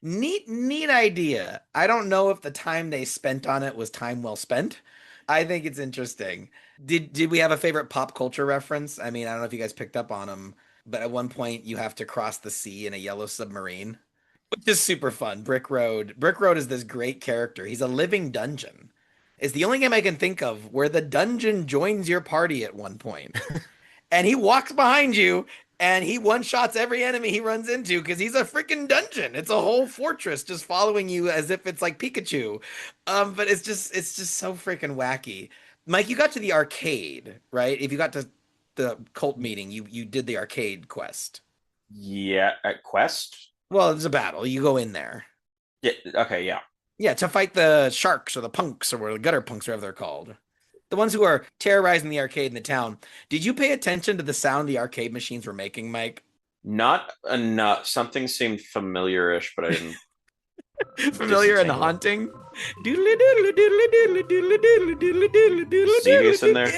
Neat idea. I don't know if the time they spent on it was time well spent, I think it's interesting. Did we have a favorite pop culture reference? I mean, I don't know if you guys picked up on them, but at one point you have to cross the sea in a yellow submarine, which is super fun. Brick Road. Brick Road is this great character. He's a living dungeon. It's the only game I can think of where the dungeon joins your party at one point and he walks behind you and he one shots every enemy he runs into because he's a freaking dungeon. It's a whole fortress just following you as if it's like Pikachu. But it's just so freaking wacky. Mike, you got to the arcade, right? If you got to the cult meeting, you did the arcade quest. Yeah, at Quest. Well, it's a battle. You go in there. Yeah. Okay. Yeah. Yeah, to fight the sharks or the punks or the gutter punks, or whatever they're called. The ones who are terrorizing the arcade in the town. Did you pay attention to the sound the arcade machines were making, Mike? Not enough. Something seemed familiarish, but I didn't Familiar and disentangle. haunting? Xevious in there?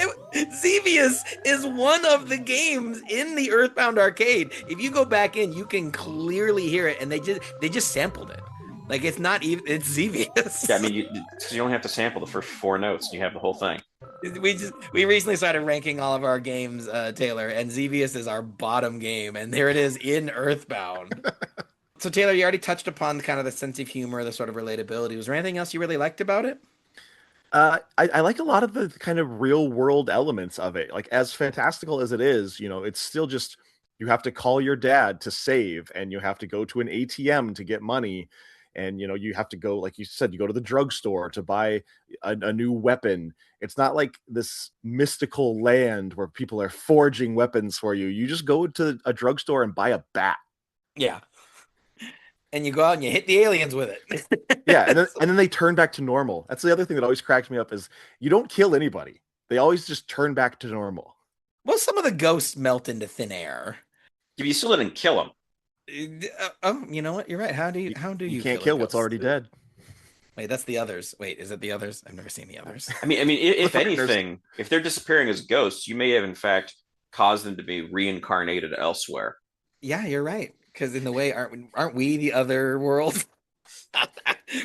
Xevious is one of the games in the Earthbound arcade. If you go back in, you can clearly hear it, and they just sampled it. Like it's not even it's Xevious. Yeah, I mean, you only have to sample the first 4 notes, and you have the whole thing. We recently started ranking all of our games, Taylor, and Xevious is our bottom game, and there it is in Earthbound. So Taylor, you already touched upon kind of the sense of humor, the sort of relatability. Was there anything else you really liked about it? I like a lot of the kind of real world elements of it. Like as fantastical as it is, it's still just you have to call your dad to save, and you have to go to an ATM to get money. And you have to go, like you said, you go to the drugstore to buy a new weapon. It's not like this mystical land where people are forging weapons for you. You just go to a drugstore and buy a bat. Yeah. And you go out and you hit the aliens with it. Yeah, and then they turn back to normal. That's the other thing that always cracks me up is you don't kill anybody. They always just turn back to normal. Well, some of the ghosts melt into thin air. If you still didn't kill him. Oh, you know what? You're right. How do you You can't kill what's already dead. Wait, that's the others. Wait, is it the others? I've never seen the others. I mean, if anything, if they're disappearing as ghosts, you may have in fact caused them to be reincarnated elsewhere. Yeah, you're right. Because in the way, aren't we the other world?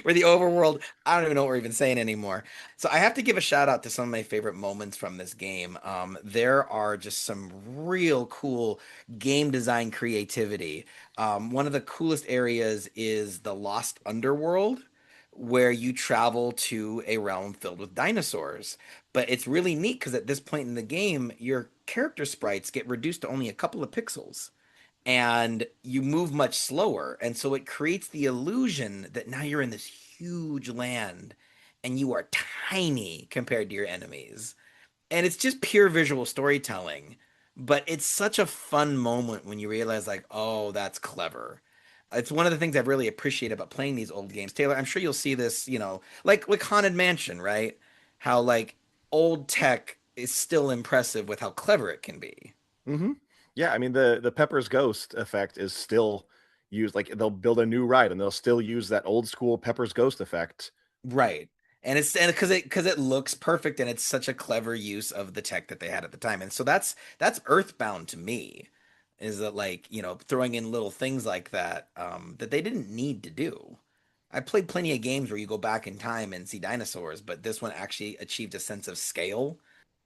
We're the overworld. I don't even know what we're even saying anymore. So I have to give a shout out to some of my favorite moments from this game. There are just some real cool game design creativity. One of the coolest areas is the Lost Underworld, where you travel to a realm filled with dinosaurs. But it's really neat because at this point in the game, your character sprites get reduced to only a couple of pixels and you move much slower. And so it creates the illusion that now you're in this huge land and you are tiny compared to your enemies. And it's just pure visual storytelling. But it's such a fun moment when you realize, like, oh, that's clever. It's one of the things I've really appreciated about playing these old games. Taylor, I'm sure you'll see this, like Haunted Mansion, right? How like old tech is still impressive with how clever it can be. Mm-hmm. Yeah, I mean the Pepper's Ghost effect is still used. Like they'll build a new ride and they'll still use that old school Pepper's Ghost effect. Right. And it's because it looks perfect and it's such a clever use of the tech that they had at the time. And so that's Earthbound to me, is that like, throwing in little things like that that they didn't need to do. I played plenty of games where you go back in time and see dinosaurs, but this one actually achieved a sense of scale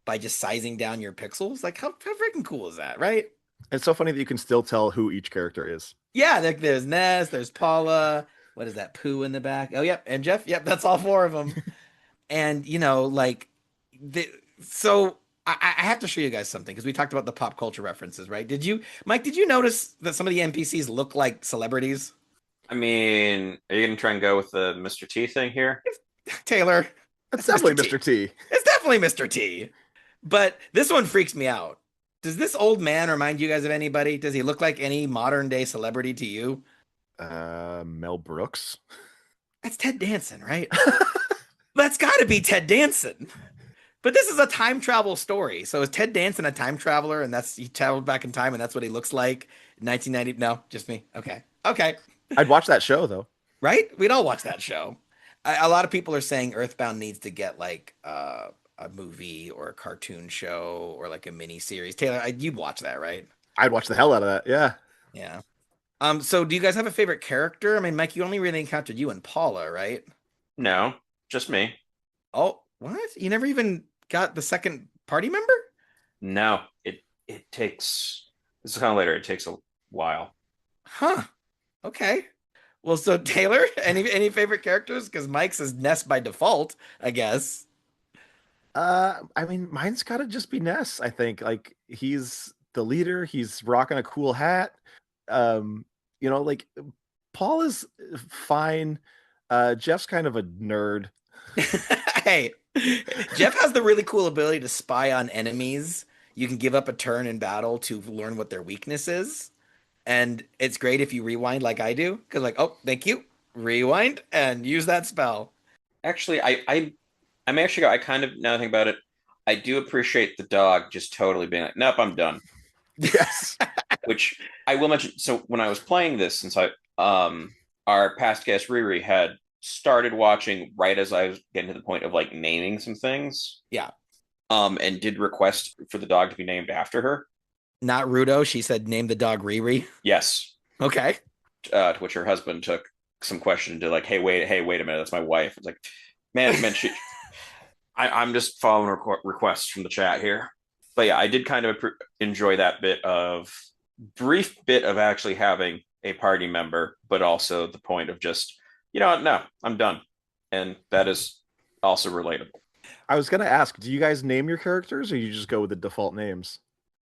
by just sizing down your pixels. Like how freaking cool is that, right? It's so funny that you can still tell who each character is. Yeah, there's Ness, there's Paula. What is that? Pooh in the back. Oh, yep. And Jeff. Yep, that's all four of them. And so I have to show you guys something because we talked about the pop culture references, right? Mike? Did you notice that some of the NPCs look like celebrities? I mean, are you gonna try and go with the Mr. T thing here? Taylor, That's definitely Mr. T. It's definitely Mr. T. But this one freaks me out. Does this old man remind you guys of anybody? Does he look like any modern day celebrity to you? Mel Brooks. That's Ted Danson, right? That's got to be Ted Danson. But this is a time travel story. So is Ted Danson a time traveler and he traveled back in time and that's what he looks like? 1990? No, just me. Okay. I'd watch that show though. Right? We'd all watch that show. A lot of people are saying Earthbound needs to get like a movie or a cartoon show or like a mini series. Taylor, you'd watch that, right? I'd watch the hell out of that. Yeah. Yeah. So do you guys have a favorite character? I mean, Mike, you only really encountered you and Paula, right? No, just me. Oh, What? You never even got the second party member? No, it takes. This is kind of later. It takes a while. Huh. Okay. Well, so Taylor, any favorite characters? Because Mike's is Ness by default, I guess. I mean, mine's gotta just be Ness, I think. Like he's the leader, he's rocking a cool hat. Um, like Paul is fine. Jeff's kind of a nerd. Hey, Jeff has the really cool ability to spy on enemies. You can give up a turn in battle to learn what their weakness is. And it's great if you rewind like I do, because like, oh, thank you. Rewind and use that spell. Actually, I'm actually. I kind of now that I think about it. I do appreciate the dog just totally being like, "Nope, I'm done." Yes. Which I will mention. So when I was playing this, since our past guest Riri had started watching right as I was getting to the point of like naming some things, Yeah. and did request for the dog to be named after her. Not Rudo. She said name the dog Riri. Yes, Okay. to which her husband took some question to like, hey, wait a minute, that's my wife. It's like, man, I'm just following requests from the chat here. But yeah, I did kind of enjoy that brief bit of actually having a party member, but also the point of just, no, I'm done. And that is also relatable. I was gonna ask, do you guys name your characters or you just go with the default names?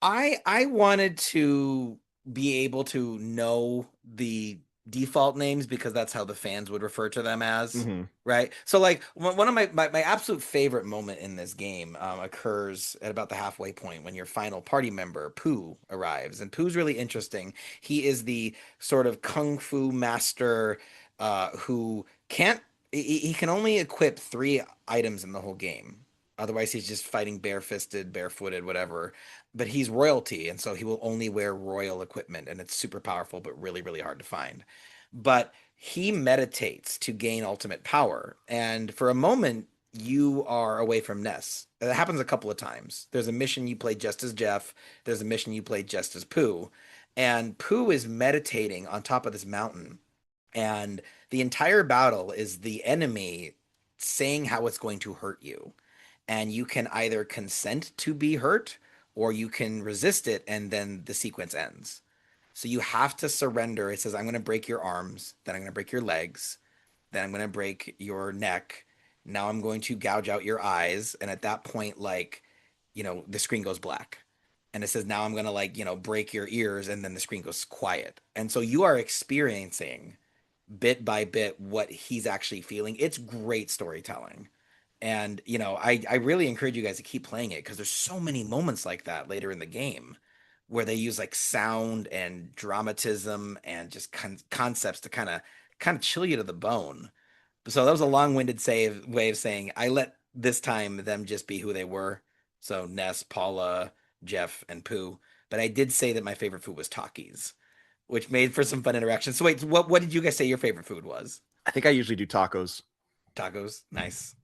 I wanted to be able to know the default names because that's how the fans would refer to them as, Mm-hmm. right? So like one of my absolute favorite moment in this game occurs at about the halfway point when your final party member Pooh arrives, and Pooh's really interesting. He is the sort of kung fu master who can't he can only equip 3 items in the whole game. Otherwise, he's just fighting barefisted, barefooted, whatever, but he's royalty, and so he will only wear royal equipment, and it's super powerful, but really, really hard to find. But he meditates to gain ultimate power, and for a moment, you are away from Ness. That happens a couple of times. There's a mission you play just as Jeff. There's a mission you play just as Pooh, and Pooh is meditating on top of this mountain, and the entire battle is the enemy saying how it's going to hurt you, and you can either consent to be hurt or you can resist it and then the sequence ends. So you have to surrender. It says, I'm going to break your arms, then I'm going to break your legs, then I'm going to break your neck. Now I'm going to gouge out your eyes. And at that point, like, the screen goes black. And it says, now I'm going to, like, break your ears. And then the screen goes quiet. And so you are experiencing bit by bit what he's actually feeling. It's great storytelling. And, I really encourage you guys to keep playing it because there's so many moments like that later in the game where they use like sound and dramatism and just concepts to kind of chill you to the bone. So that was a long-winded way of saying I let this time them just be who they were. So Ness, Paula, Jeff, and Pooh. But I did say that my favorite food was Takis, which made for some fun interactions. So wait, what did you guys say your favorite food was? I think I usually do tacos. Tacos, nice.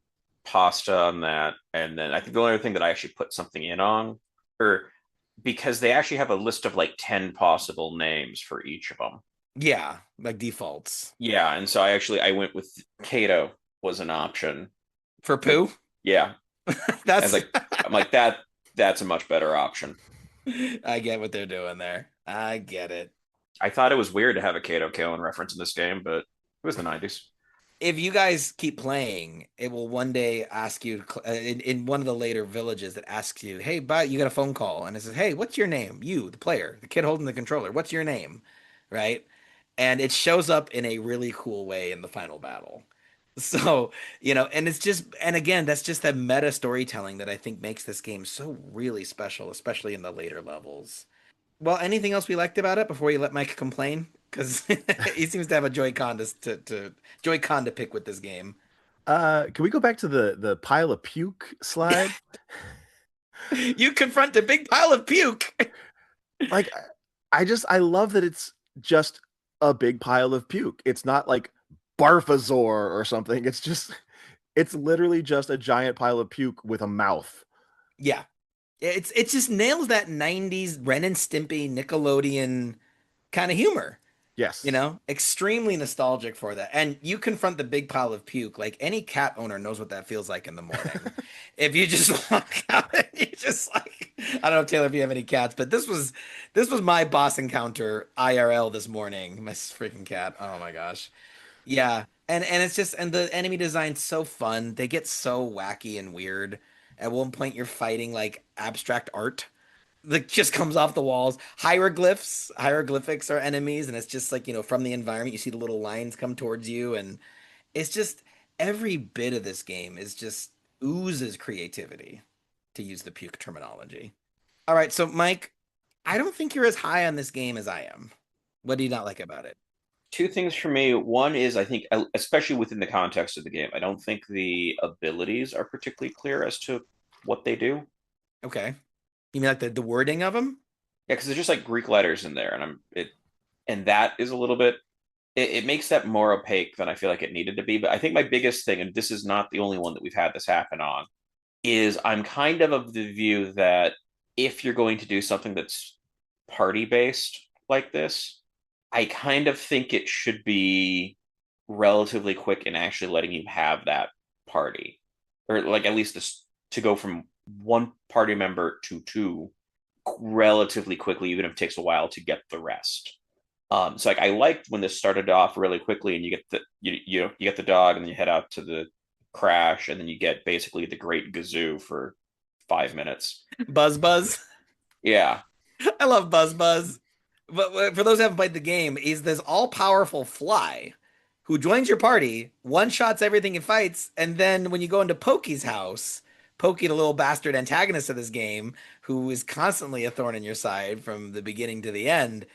Pasta on that. And then I think the only other thing that I actually put something in on, or because they actually have a list of like 10 possible names for each of them. Yeah, like defaults. Yeah, and so I went with Kato was an option. For But Pooh? yeah, I was That's like I'm like that's a much better option. I get what they're doing there. I get it. I thought it was weird to have a Kato Killen reference in this game, but it was the 90s. If you guys keep playing, it will one day ask you in one of the later villages that asks you, "Hey, but you got a phone call," and it says, "Hey, what's your name? You, the player, the kid holding the controller. What's your name?" Right? And it shows up in a really cool way in the final battle. So, and it's just, and again, that's just that meta storytelling that I think makes this game so really special, especially in the later levels. Well, anything else we liked about it before you let Mike complain? Because he seems to have a Joy-Con to Joy-Con to pick with this game. Can we go back to the pile of puke slide? You confront a big pile of puke. Like I love that it's just a big pile of puke. It's not like Barfazor or something. It's literally just a giant pile of puke with a mouth. Yeah. It just nails that 90s Ren and Stimpy Nickelodeon kind of humor. Yes. Extremely nostalgic for that. And you confront the big pile of puke, like any cat owner knows what that feels like in the morning. If you just walk out and you just like, I don't know, Taylor, if you have any cats, but this was my boss encounter IRL this morning. My freaking cat. Oh my gosh. Yeah. And it's just, and the enemy design's so fun. They get so wacky and weird. At one point you're fighting like abstract art that just comes off the walls. Hieroglyphics are enemies, and it's just like, from the environment, you see the little lines come towards you, and it's just every bit of this game is just oozes creativity, to use the puke terminology. All right, so Mike, I don't think you're as high on this game as I am. What do you not like about it? Two things for me. One is I think, especially within the context of the game, I don't think the abilities are particularly clear as to what they do. Okay. You mean like the wording of them? Yeah, because there's just like Greek letters in there, and and that is a little bit. It makes that more opaque than I feel like it needed to be. But I think my biggest thing, and this is not the only one that we've had this happen on, is I'm kind of the view that if you're going to do something that's party based like this, I kind of think it should be relatively quick in actually letting you have that party, or like at least this to go from one party member to two relatively quickly, even if it takes a while to get the rest. So like I liked when this started off really quickly, and you get you get the dog, and then you head out to the crash, and then you get basically the Great Gazoo for 5 minutes. Buzz Buzz. Yeah, I love Buzz Buzz. But for those who haven't played the game, he's this all-powerful fly who joins your party, one-shots everything he fights, and then when you go into Pokey's house, Pokey, the little bastard antagonist of this game, who is constantly a thorn in your side from the beginning to the end,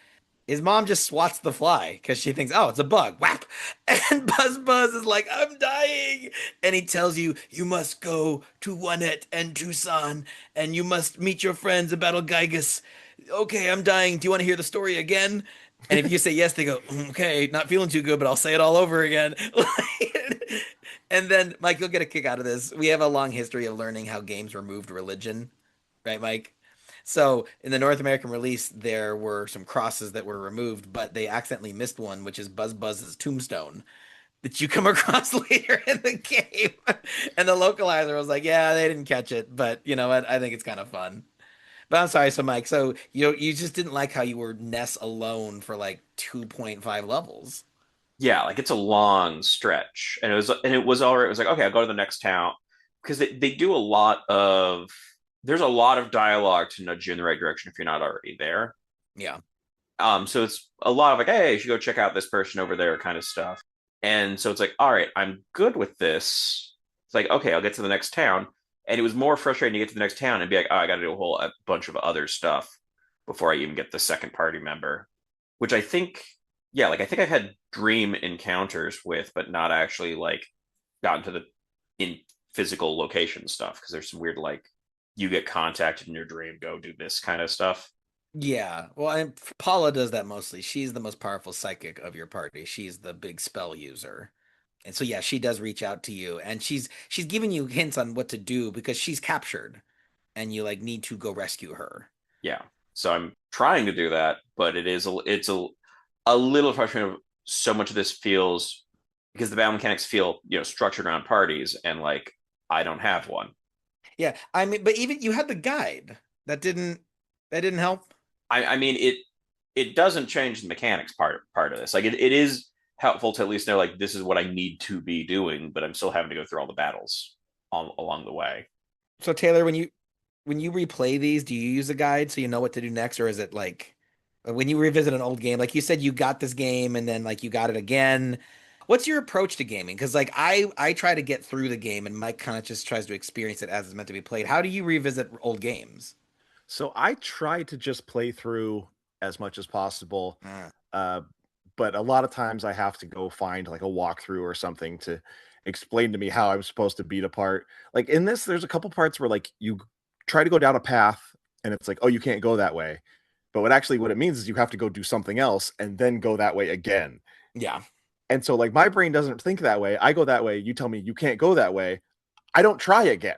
his mom just swats the fly because she thinks, oh, it's a bug. Whap! And Buzz Buzz is like, I'm dying. And he tells you, you must go to Onett and Tucson, and you must meet your friends at Battle Gygus. Okay, I'm dying. Do you want to hear the story again? And if you say yes, they go, okay, not feeling too good, but I'll say it all over again. And then, Mike, you'll get a kick out of this. We have a long history of learning how games removed religion, right, Mike? So in the North American release, there were some crosses that were removed, but they accidentally missed one, which is Buzz Buzz's tombstone that you come across later in the game. And the localizer was like, yeah, they didn't catch it, but you know what? I think it's kind of fun. But I'm sorry, so Mike, so you just didn't like how you were Ness alone for like 2.5 levels. yeah, like it's a long stretch, and it was all right. It was like, okay, I'll go to the next town, because they do a lot of there's a lot of dialogue to nudge you in the right direction if you're not already there. Yeah. So it's a lot of like, hey, you should go check out this person over there kind of stuff. And so it's like, all right, I'm good with this. It's like, okay, I'll get to the next town. And it was more frustrating to get to the next town and be like, oh, I got to do a bunch of other stuff before I even get the second party member, which I think, yeah, like I think I've had dream encounters with, but not actually like gotten to the in physical location stuff, because there's some weird like you get contacted in your dream, go do this kind of stuff. Yeah. Well, and Paula does that mostly. She's the most powerful psychic of your party. She's the big spell user. And so yeah, she does reach out to you and she's giving you hints on what to do because she's captured and you like need to go rescue her. Yeah. So I'm trying to do that, but it's a little frustrating. So much of this feels because the battle mechanics feel, structured around parties, and like I don't have one. Yeah. I mean, but even you had the guide. That didn't help. I mean it doesn't change the mechanics part of this. Like it is helpful to at least know like this is what I need to be doing, but I'm still having to go through all the battles along the way. So Taylor, when you replay these, do you use a guide so you know what to do next, or is it like when you revisit an old game, like you said, you got this game and then like you got it again? What's your approach to gaming? Because like I try to get through the game and Mike kind of just tries to experience it as it's meant to be played. How do you revisit old games? So I try to just play through as much as possible. Ah, Uh, but a lot of times I have to go find like a walkthrough or something to explain to me how I'm supposed to beat a part. Like in this, there's a couple parts where like you try to go down a path and it's like, oh, you can't go that way. But what it means is you have to go do something else and then go that way again. yeah. And so like my brain doesn't think that way. I go that way. You tell me you can't go that way. I don't try again.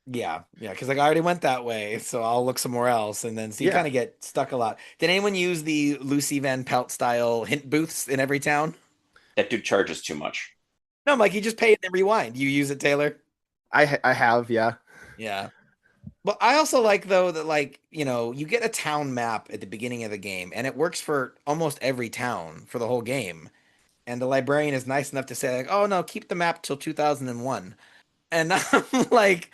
Yeah, yeah, because like I already went that way, so I'll look somewhere else, and then so you kind Yeah, of get stuck a lot. Did anyone use the Lucy Van Pelt style hint booths in every town? That dude charges too much. No, Mike, you just pay it and rewind. You use it, Taylor? I have, yeah. Yeah. But I also like though that like, you get a town map at the beginning of the game and it works for almost every town for the whole game. And the librarian is nice enough to say like, "Oh no, keep the map till 2001." And I'm like,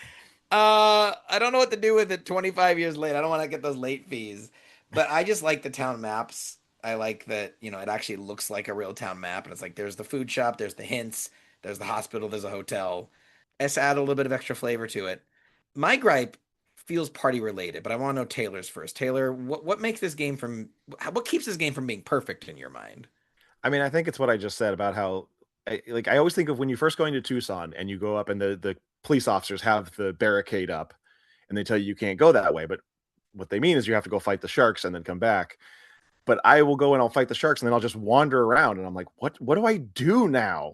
I don't know what to do with it 25 years late. I don't want to get those late fees. But I just like the town maps. I like that, it actually looks like a real town map. And it's like there's the food shop, there's the hints, there's the hospital, there's a hotel. Let's add a little bit of extra flavor to it. My gripe feels party related, but I want to know Taylor's first. Taylor, what makes this game what keeps this game from being perfect in your mind? I mean, I think it's what I just said about how, I always think of when you first go into Tucson and you go up and the police officers have the barricade up and they tell you can't go that way. But what they mean is you have to go fight the sharks and then come back. But I will go and I'll fight the sharks and then I'll just wander around and I'm like, what do I do now?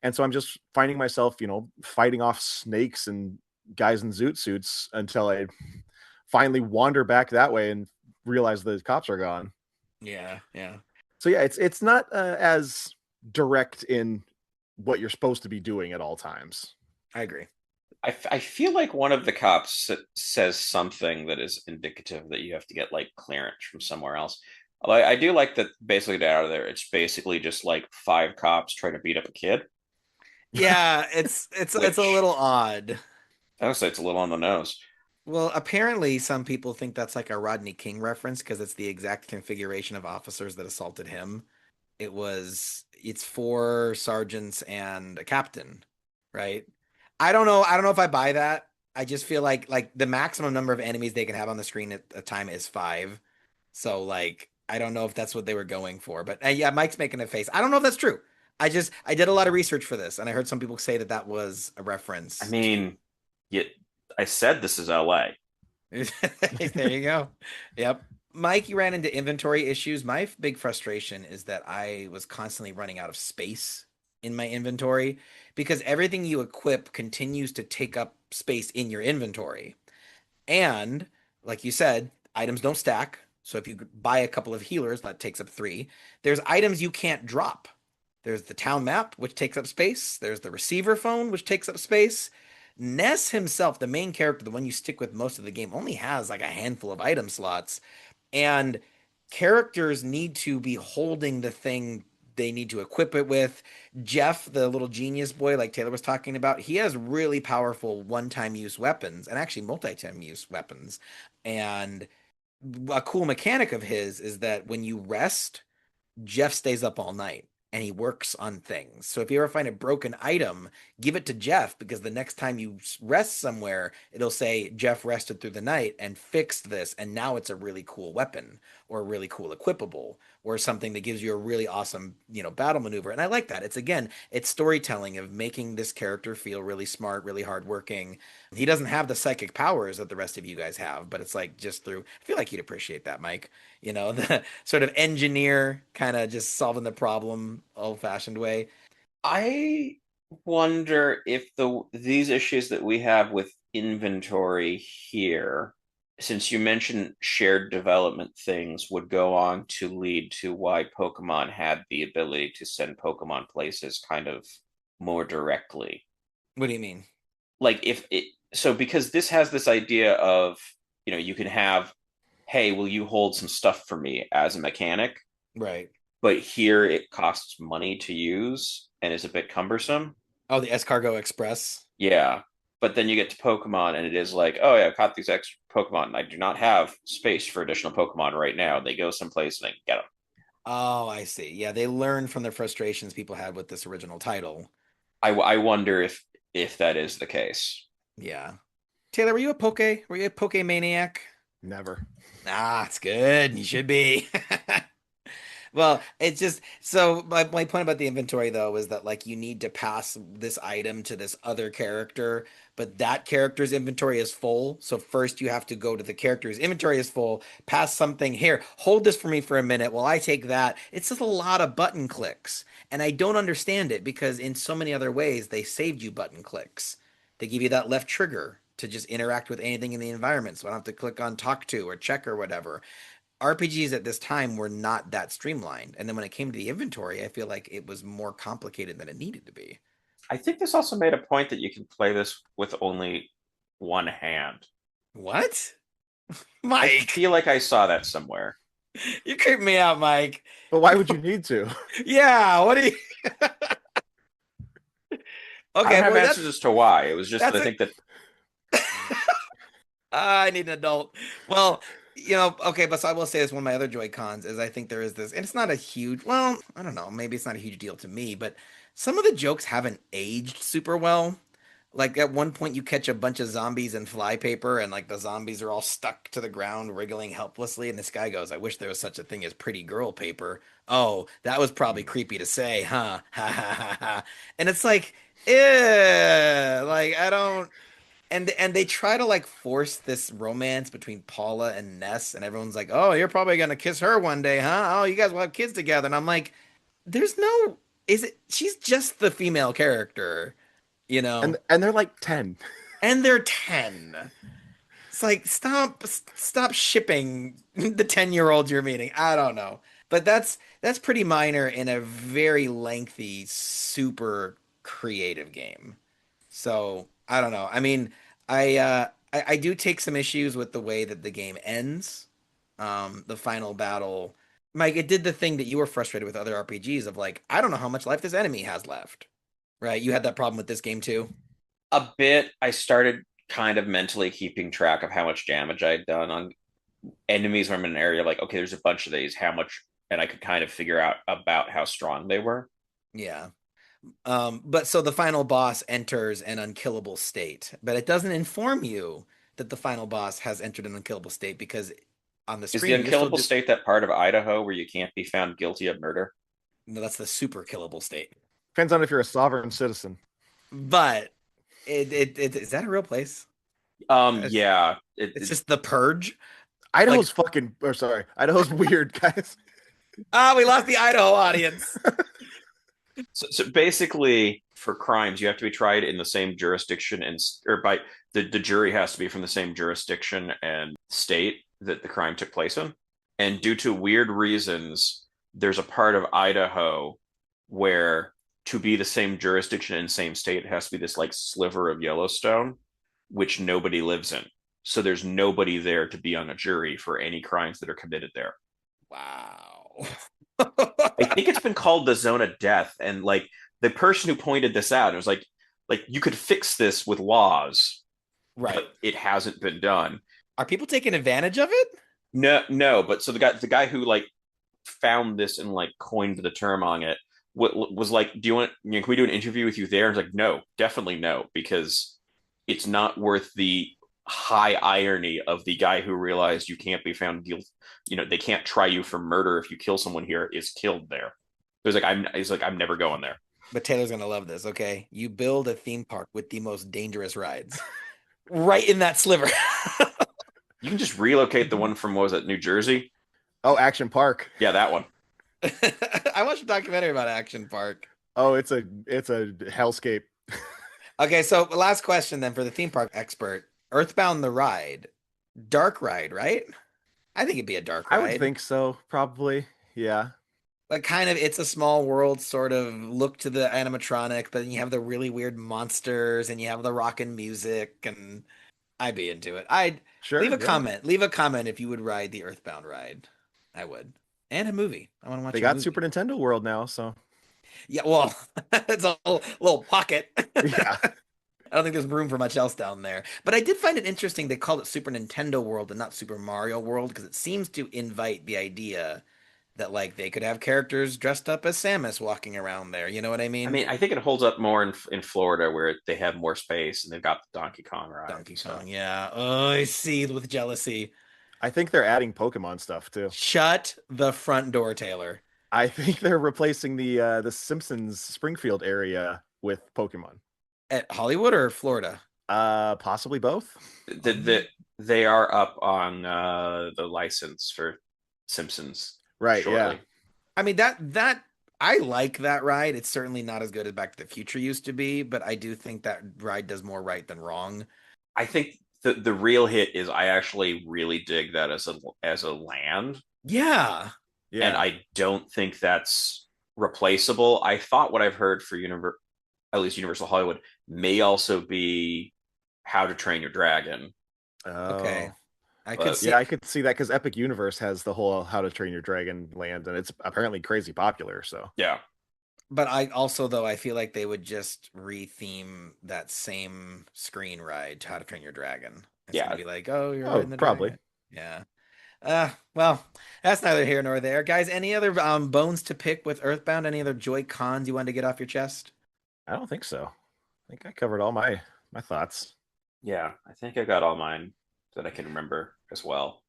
And so I'm just finding myself, fighting off snakes and guys in zoot suits until I finally wander back that way and realize the cops are gone. Yeah, yeah, So yeah, it's not as direct in what you're supposed to be doing at all times. I agree. I feel like one of the cops says something that is indicative that you have to get like clearance from somewhere else. Although I do like that basically to get out of there, it's basically just like five cops trying to beat up a kid, Yeah, it's a which little odd. I would say it's a little on the nose. Well, apparently some people think that's like a Rodney King reference because it's the exact configuration of officers that assaulted him. It's four sergeants and a captain, right? I don't know if I buy that. I just feel like the maximum number of enemies they can have on the screen at a time is five. So like I don't know if that's what they were going for, but yeah, Mike's making a face. I don't know if that's true. I did a lot of research for this, and I heard some people say that that was a I reference to. mean, yet I said this is LA. There you go. Yep. Mike, you ran into inventory issues. My big frustration is that I was constantly running out of space in my inventory because everything you equip continues to take up space in your inventory. And like you said, items don't stack. So if you buy a couple of healers, that takes up three. There's items you can't drop. There's the town map, which takes up space. There's the receiver phone, which takes up space. Ness himself, the main character, the one you stick with most of the game, only has like a handful of item slots. And characters need to be holding the thing they need to equip it with. Jeff, the little genius boy, like Taylor was talking about, he has really powerful one-time use weapons and actually multi-time use weapons. And a cool mechanic of his is that when you rest, Jeff stays up all night and he works on things. So if you ever find a broken item, give it to Jeff because the next time you rest somewhere, it'll say Jeff rested through the night and fixed this, and now it's a really cool weapon or a really cool equipable or something that gives you a really awesome, battle maneuver. And I like that. It's storytelling of making this character feel really smart, really hardworking. He doesn't have the psychic powers that the rest of you guys have, but it's like just through. I feel like you'd appreciate that, Mike. The sort of engineer kind of just solving the problem old fashioned way. I wonder if these issues that we have with inventory here, since you mentioned shared development things, would go on to lead to why Pokemon had the ability to send Pokemon places kind of more directly. What do you mean? Like if it so because this has this idea of, you can have, hey, will you hold some stuff for me as a mechanic? Right. But here it costs money to use and is a bit cumbersome. Oh, the Escargo Express. Yeah. But then you get to Pokemon and it is like, oh yeah, I caught these extra Pokemon and I do not have space for additional Pokemon right now. They go someplace and I can get them. Oh, I see. Yeah, they learned from the frustrations people had with this original title. I wonder if that is the case. Yeah. Taylor, Were you a Poke maniac? Never. Ah, it's good. You should be. Well, it's just so my point about the inventory though is that like you need to pass this item to this other character, but that character's inventory is full. So first you have to go to the character's inventory is full, pass something here, hold this for me for a minute while I take that. It's just a lot of button clicks. And I don't understand it because in so many other ways they saved you button clicks. They give you that left trigger. to just interact with anything in the environment. So I don't have to click on talk to or check or whatever. RPGs at this time were not that streamlined. And then when it came to the inventory, I feel like it was more complicated than it needed to be. I think this also made a point that you can play this with only one hand. What? I Mike, feel like I saw that somewhere. you creep me out, Mike. But why would you need to? Yeah, what do you I Okay, don't have well answers as to why. It was just that I think that I need an adult. Well, okay, but so I will say this, one of my other Joy Cons is I think there is this, and it's not a huge, well, I don't know, maybe it's not a huge deal to me, but some of the jokes haven't aged super well. Like at one point you catch a bunch of zombies in flypaper and like the zombies are all stuck to the ground wriggling helplessly and this guy goes, I wish there was such a thing as pretty girl paper. Oh, that was probably creepy to say, huh? Ha ha ha ha. And it's like, like I don't and they try to like force this romance between Paula and Ness, and everyone's like, "Oh, you're probably gonna kiss her one day, huh? Oh, you guys will have kids together." And I'm like, "There's no, is it? She's just the female character, you know, And they're like 10. and they're 10. It's like stop shipping the 10-year-olds you're meeting. I don't know, but that's pretty minor in a very lengthy, super creative game. So I don't know. I mean, I do take some issues with the way that the game ends. The final battle, Mike, it did the thing that you were frustrated with other RPGs of like, I don't know how much life this enemy has left. Right? You had that problem with this game too. a bit I started kind of mentally keeping track of how much damage I'd done on enemies when I'm in an area like, okay, there's a bunch of these, how much, and I could kind of figure out about how strong they were. Yeah. But so the final boss enters an unkillable state, but it doesn't inform you that the final boss has entered an unkillable state because on the Is the screen you're still unkillable just state that part of Idaho where you can't be found guilty of murder? no, that's the super killable state. Depends on if you're a sovereign citizen. But it is that a real place? It's, Yeah, it's just the purge. Like, Idaho's fucking, or sorry, Idaho's weird, guys. we lost the Idaho audience. so basically for crimes you have to be tried in the same jurisdiction and or by the jury has to be from the same jurisdiction and state that the crime took place in. And due to weird reasons, there's a part of Idaho where to be the same jurisdiction and same state, it has to be this like sliver of Yellowstone, which nobody lives in. So there's nobody there to be on a jury for any crimes that are committed there. Wow. I think it's been called the zone of death. And like the person who pointed this out, it was like you could fix this with laws, Right. but it hasn't been done. Are people taking advantage of it? No. But so the guy who like found this and like coined the term on it was like, "Do you want? Can we do an interview with you there?" I was like, "No, definitely no, because it's not worth the high irony of the guy who realized you can't be found guilty. They can't try you for murder if you kill someone here is killed there." He's like, "I'm never going there." But Taylor's gonna love this, okay? You build a theme park with the most dangerous rides. Right in that sliver. You can just relocate the one from, what was it, New Jersey? Oh, Action Park. Yeah, that one. I watched a documentary about Action Park. Oh, it's a hellscape. Okay, so last question then for the theme park expert. Earthbound the ride. Dark ride, right? I think it'd be a dark I ride. would think so, probably. Yeah. Like kind of it's a small world sort of look to the animatronic, but then you have the really weird monsters and you have the rockin' music and I'd be into it. I'd Sure. leave a yeah. comment. Leave a comment if you would ride the Earthbound ride. I would. And a movie. I want to watch They a got movie. Super Nintendo World now, so Yeah, well, it's a little pocket. yeah. I don't think there's room for much else down there. But I did find it interesting they called it Super Nintendo World and not Super Mario World because it seems to invite the idea that like they could have characters dressed up as Samus walking around there. You know what I mean? I mean, I think it holds up more in Florida where they have more space and they've got the Donkey Kong ride. Donkey So. Kong, yeah. Oh, I seethe with jealousy. I think they're adding Pokemon stuff too. Shut the front door, Taylor. I think they're replacing the Simpsons Springfield area with Pokemon. At Hollywood or Florida? Possibly both. They are up on the license for Simpsons. Right, shortly. yeah. I mean that I like that ride. It's certainly not as good as Back to the Future used to be, but I do think that ride does more right than wrong. I think the real hit is I actually really dig that as a land, Yeah. and Yeah. I don't think that's replaceable. I thought what I've heard for at least Universal Hollywood may also be How to Train Your Dragon, Okay. Oh. I could but see. Yeah, I could see that because Epic Universe has the whole How to Train Your Dragon land, and it's apparently crazy popular. So yeah, But I also, though, I feel like they would just retheme that same screen ride to How to Train Your Dragon. It's gonna yeah. be like, oh, you're oh, riding the probably. dragon. Yeah. Well, that's neither here nor there. Guys, any other bones to pick with Earthbound? Any other Joy Cons you wanted to get off your chest? I don't think so. I think I covered all my thoughts. Yeah, I think I got all mine that I can remember as well.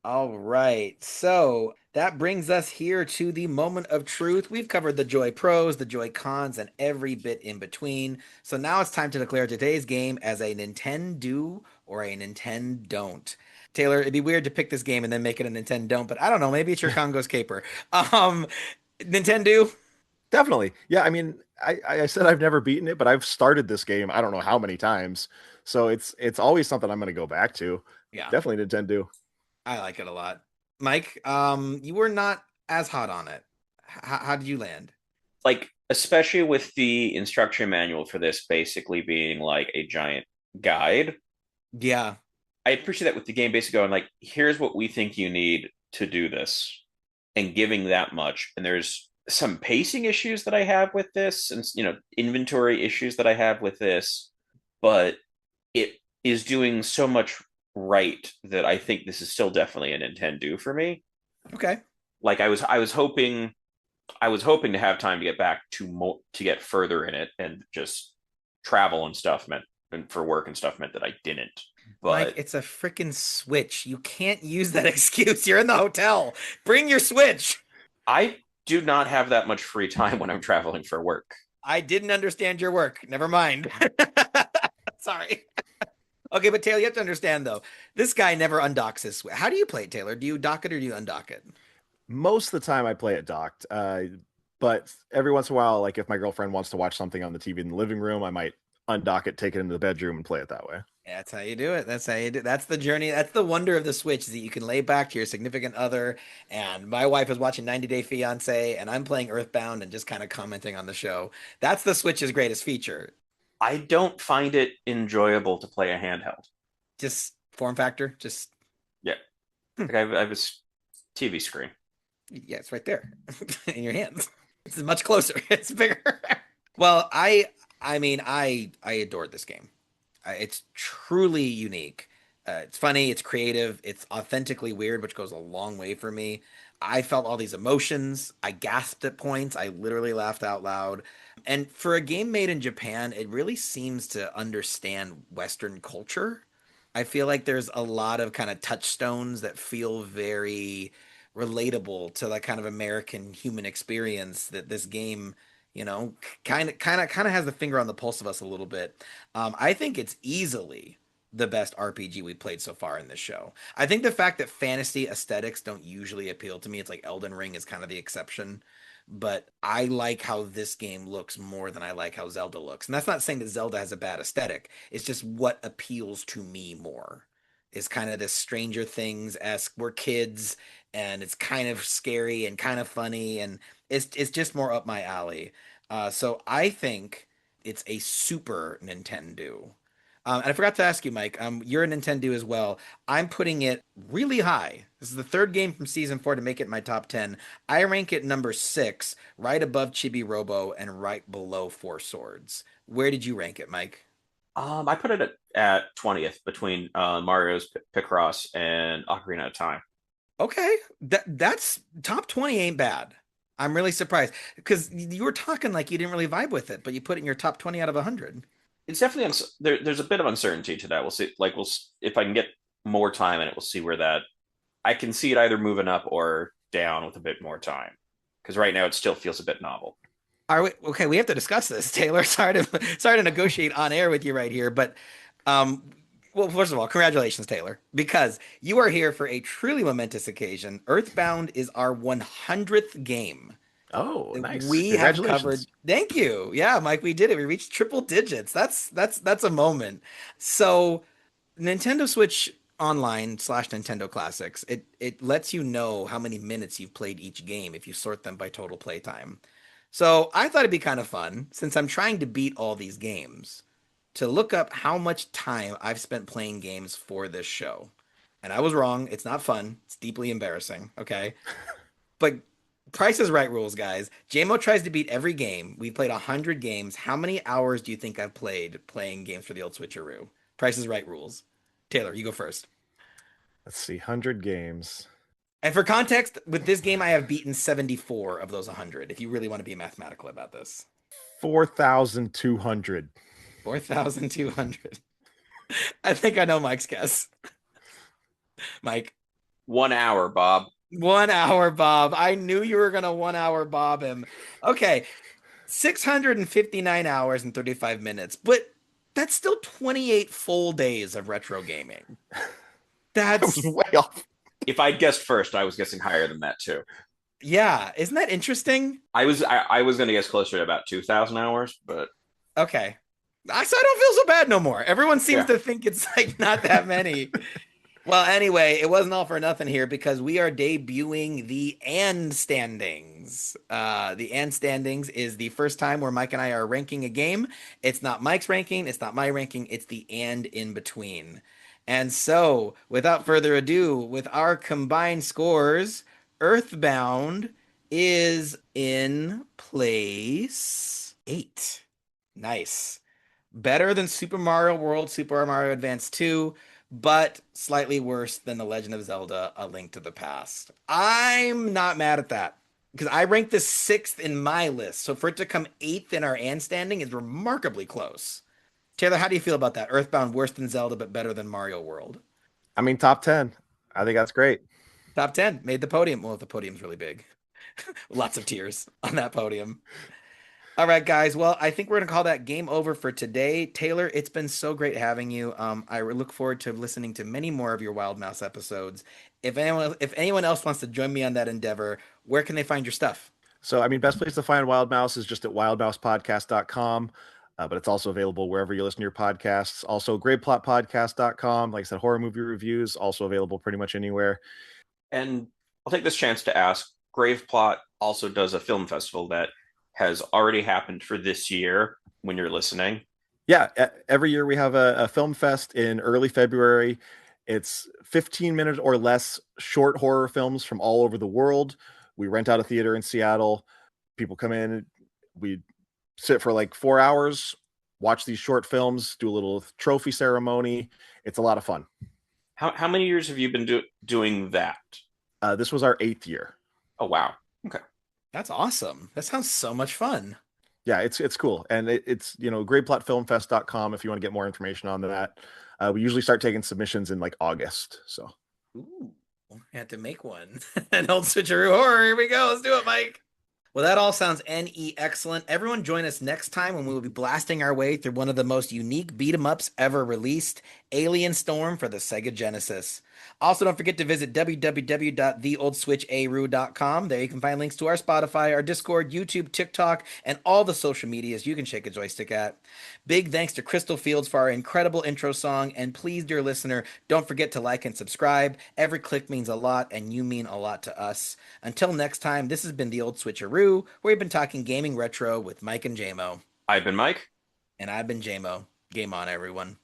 All right. So that brings us here to the moment of truth. We've covered the Joy Pros, the Joy Cons, and every bit in between. So now it's time to declare today's game as a Nintendo or a NintenDON'T. Taylor, it'd be weird to pick this game and then make it a NintenDON'T, but I don't know. Maybe it's your Congo's caper. Um, Nintendo. Definitely. Yeah, I mean, I said I've never beaten it, but I've started this game I don't know how many times. So it's always something I'm going to go back to. Yeah, Definitely Nintendo. I like it a lot. Mike, you were not as hot on it. How did you land? Like, especially with the instruction manual for this basically being like a giant guide. Yeah. I appreciate that with the game basically going like, here's what we think you need to do this, and giving that much. And there's some pacing issues that I have with this, and inventory issues that I have with this, but it is doing so much right that I think this is still definitely a Nintendo for me. Okay. Like I was hoping to have time to get back to get further in it, and just travel and stuff meant, and for work and stuff meant that I didn't. Mike, But it's a freaking Switch. You can't use that excuse. You're in the hotel. Bring your Switch. I do not have that much free time when I'm traveling for work. I didn't understand your work. Never mind. Sorry. Okay, but Taylor, you have to understand though, this guy never undocks his Switch. How do you play it, Taylor? Do you dock it or do you undock it? Most of the time I play it docked. But every once in a while, like if my girlfriend wants to watch something on the TV in the living room, I might undock it, take it into the bedroom, and play it that way. That's how you do it. That's how you do. That's the journey. That's the wonder of the Switch is that you can lay back to your significant other. And my wife is watching 90 Day Fiance, and I'm playing Earthbound and just kind of commenting on the show. That's the Switch's greatest feature. I don't find it enjoyable to play a handheld. Just form factor. Just Yeah, hmm, like I have a TV screen. yeah, it's right there in your hands. It's much closer. It's bigger. Well, I mean, I adored this game. It's truly unique. It's funny, it's creative, it's authentically weird, which goes a long way for me. I felt all these emotions. I gasped at points. I literally laughed out loud. And for a game made in Japan, it really seems to understand Western culture. I feel like there's a lot of kind of touchstones that feel very relatable to that kind of American human experience that this game, kind of has the finger on the pulse of us a little bit. I think it's easily the best RPG we played so far in this show. I think the fact that fantasy aesthetics don't usually appeal to me, it's like Elden Ring is kind of the exception. But I like how this game looks more than I like how Zelda looks. And that's not saying that Zelda has a bad aesthetic. It's just what appeals to me more is kind of this Stranger Things esque. We're kids and it's kind of scary and kind of funny and it's just more up my alley. So I think it's a super Nintendo. And I forgot to ask you, Mike. You're a Nintendo as well. I'm putting it really high. This is the third game from season four to make it my top 10. I rank it number six, right above Chibi Robo and right below Four Swords. Where did you rank it, Mike? I put it at 20th between Mario's Picross and Ocarina of Time. Okay, that's top 20 ain't bad. I'm really surprised because you were talking like you didn't really vibe with it, but you put it in your top 20 out of 100. It's definitely there's a bit of uncertainty to that. We'll see. Like if I can get more time in it, we'll see where that I can see it either moving up or down with a bit more time. Because right now it still feels a bit novel. Are we okay? We have to discuss this, Taylor. Sorry to negotiate on air with you right here, but um, well, first of all, congratulations, Taylor, because you are here for a truly momentous occasion. Earthbound is our 100th game Oh, that nice. we have covered. Congratulations. Thank you. Yeah, Mike, we did it. We reached triple digits. That's a moment. So Nintendo Switch Online slash Nintendo Classics, it lets you know how many minutes you've played each game if you sort them by total playtime. So I thought it'd be kind of fun, since I'm trying to beat all these games, to look up how much time I've spent playing games for this show. And I was wrong. It's not fun. It's deeply embarrassing. Okay. But Price is Right rules, guys. JMO tries to beat every game. We played 100 games. How many hours do you think I've played playing games for the old switcheroo? Price is Right rules. Taylor, you go first. Let's see, 100 games. And for context, with this game, I have beaten 74 of those 100, if you really want to be mathematical about this. 4,200. 4,200. I think I know Mike's guess. Mike. 1 hour, Bob. 1 hour, Bob. I knew you were going to 1 hour Bob him. Okay. 659 hours and 35 minutes, but that's still 28 full days of retro gaming. That's way off. If I'd guessed first, I was guessing higher than that too. Yeah, isn't that interesting? I was going to guess closer to about 2,000 hours, but okay. So I don't feel so bad no more. Everyone seems to think it's like not that many. Well, anyway, it wasn't all for nothing here because we are debuting the and standings. The and standings is the first time where Mike and I are ranking a game. It's not Mike's ranking, it's not my ranking, it's the and in between. And so, without further ado, with our combined scores, EarthBound is in place 8. Nice. Better than Super Mario World, Super Mario Advance 2, but slightly worse than The Legend of Zelda: A Link to the Past. I'm not mad at that because I ranked this 6th in my list. So for it to come 8th in our and standing is remarkably close. Taylor, how do you feel about that? EarthBound worse than Zelda, but better than Mario World. I mean, top 10. I think that's great. Top 10 made the podium. Well, the podium's really big. Lots of tears on that podium. All right, guys. Well, I think we're going to call that game over for today. Taylor, it's been so great having you. I look forward to listening to many more of your Wild Mouse episodes. If anyone else wants to join me on that endeavor, where can they find your stuff? So, I mean, best place to find Wild Mouse is just at wildmousepodcast.com. But it's also available wherever you listen to your podcasts. Also, greatplotpodcast.com. Like I said, horror movie reviews, also available pretty much anywhere. And I'll take this chance to ask, Graveplot also does a film festival that has already happened for this year when you're listening. Yeah, every year we have a film fest in early February. It's 15-minute or less short horror films from all over the world. We rent out a theater in Seattle. People come in. We sit for like 4 hours, watch these short films, do a little trophy ceremony. It's a lot of fun. How many years have you been doing that? This was our 8th year. Oh, wow. Okay. That's awesome. That sounds so much fun. Yeah, it's cool. And it's, greatplotfilmfest.com if you want to get more information on that. We usually start taking submissions in like August. So. Ooh, I have to make one. An old switcheroo horror. Here we go. Let's do it, Mike. Well, that all sounds NE excellent. Everyone join us next time when we will be blasting our way through one of the most unique beat-em-ups ever released, Alien Storm for the Sega Genesis. Also, don't forget to visit www.theoldswitcharoo.com. There you can find links to our Spotify, our Discord, YouTube, TikTok, and all the social medias you can shake a joystick at. Big thanks to Crystal Fields for our incredible intro song, and please, dear listener, don't forget to like and subscribe. Every click means a lot, and you mean a lot to us. Until next time, this has been The Old SwitchAroo, where we've been talking gaming retro with Mike and Jaymo. I've been Mike. And I've been Jaymo. Game on, everyone.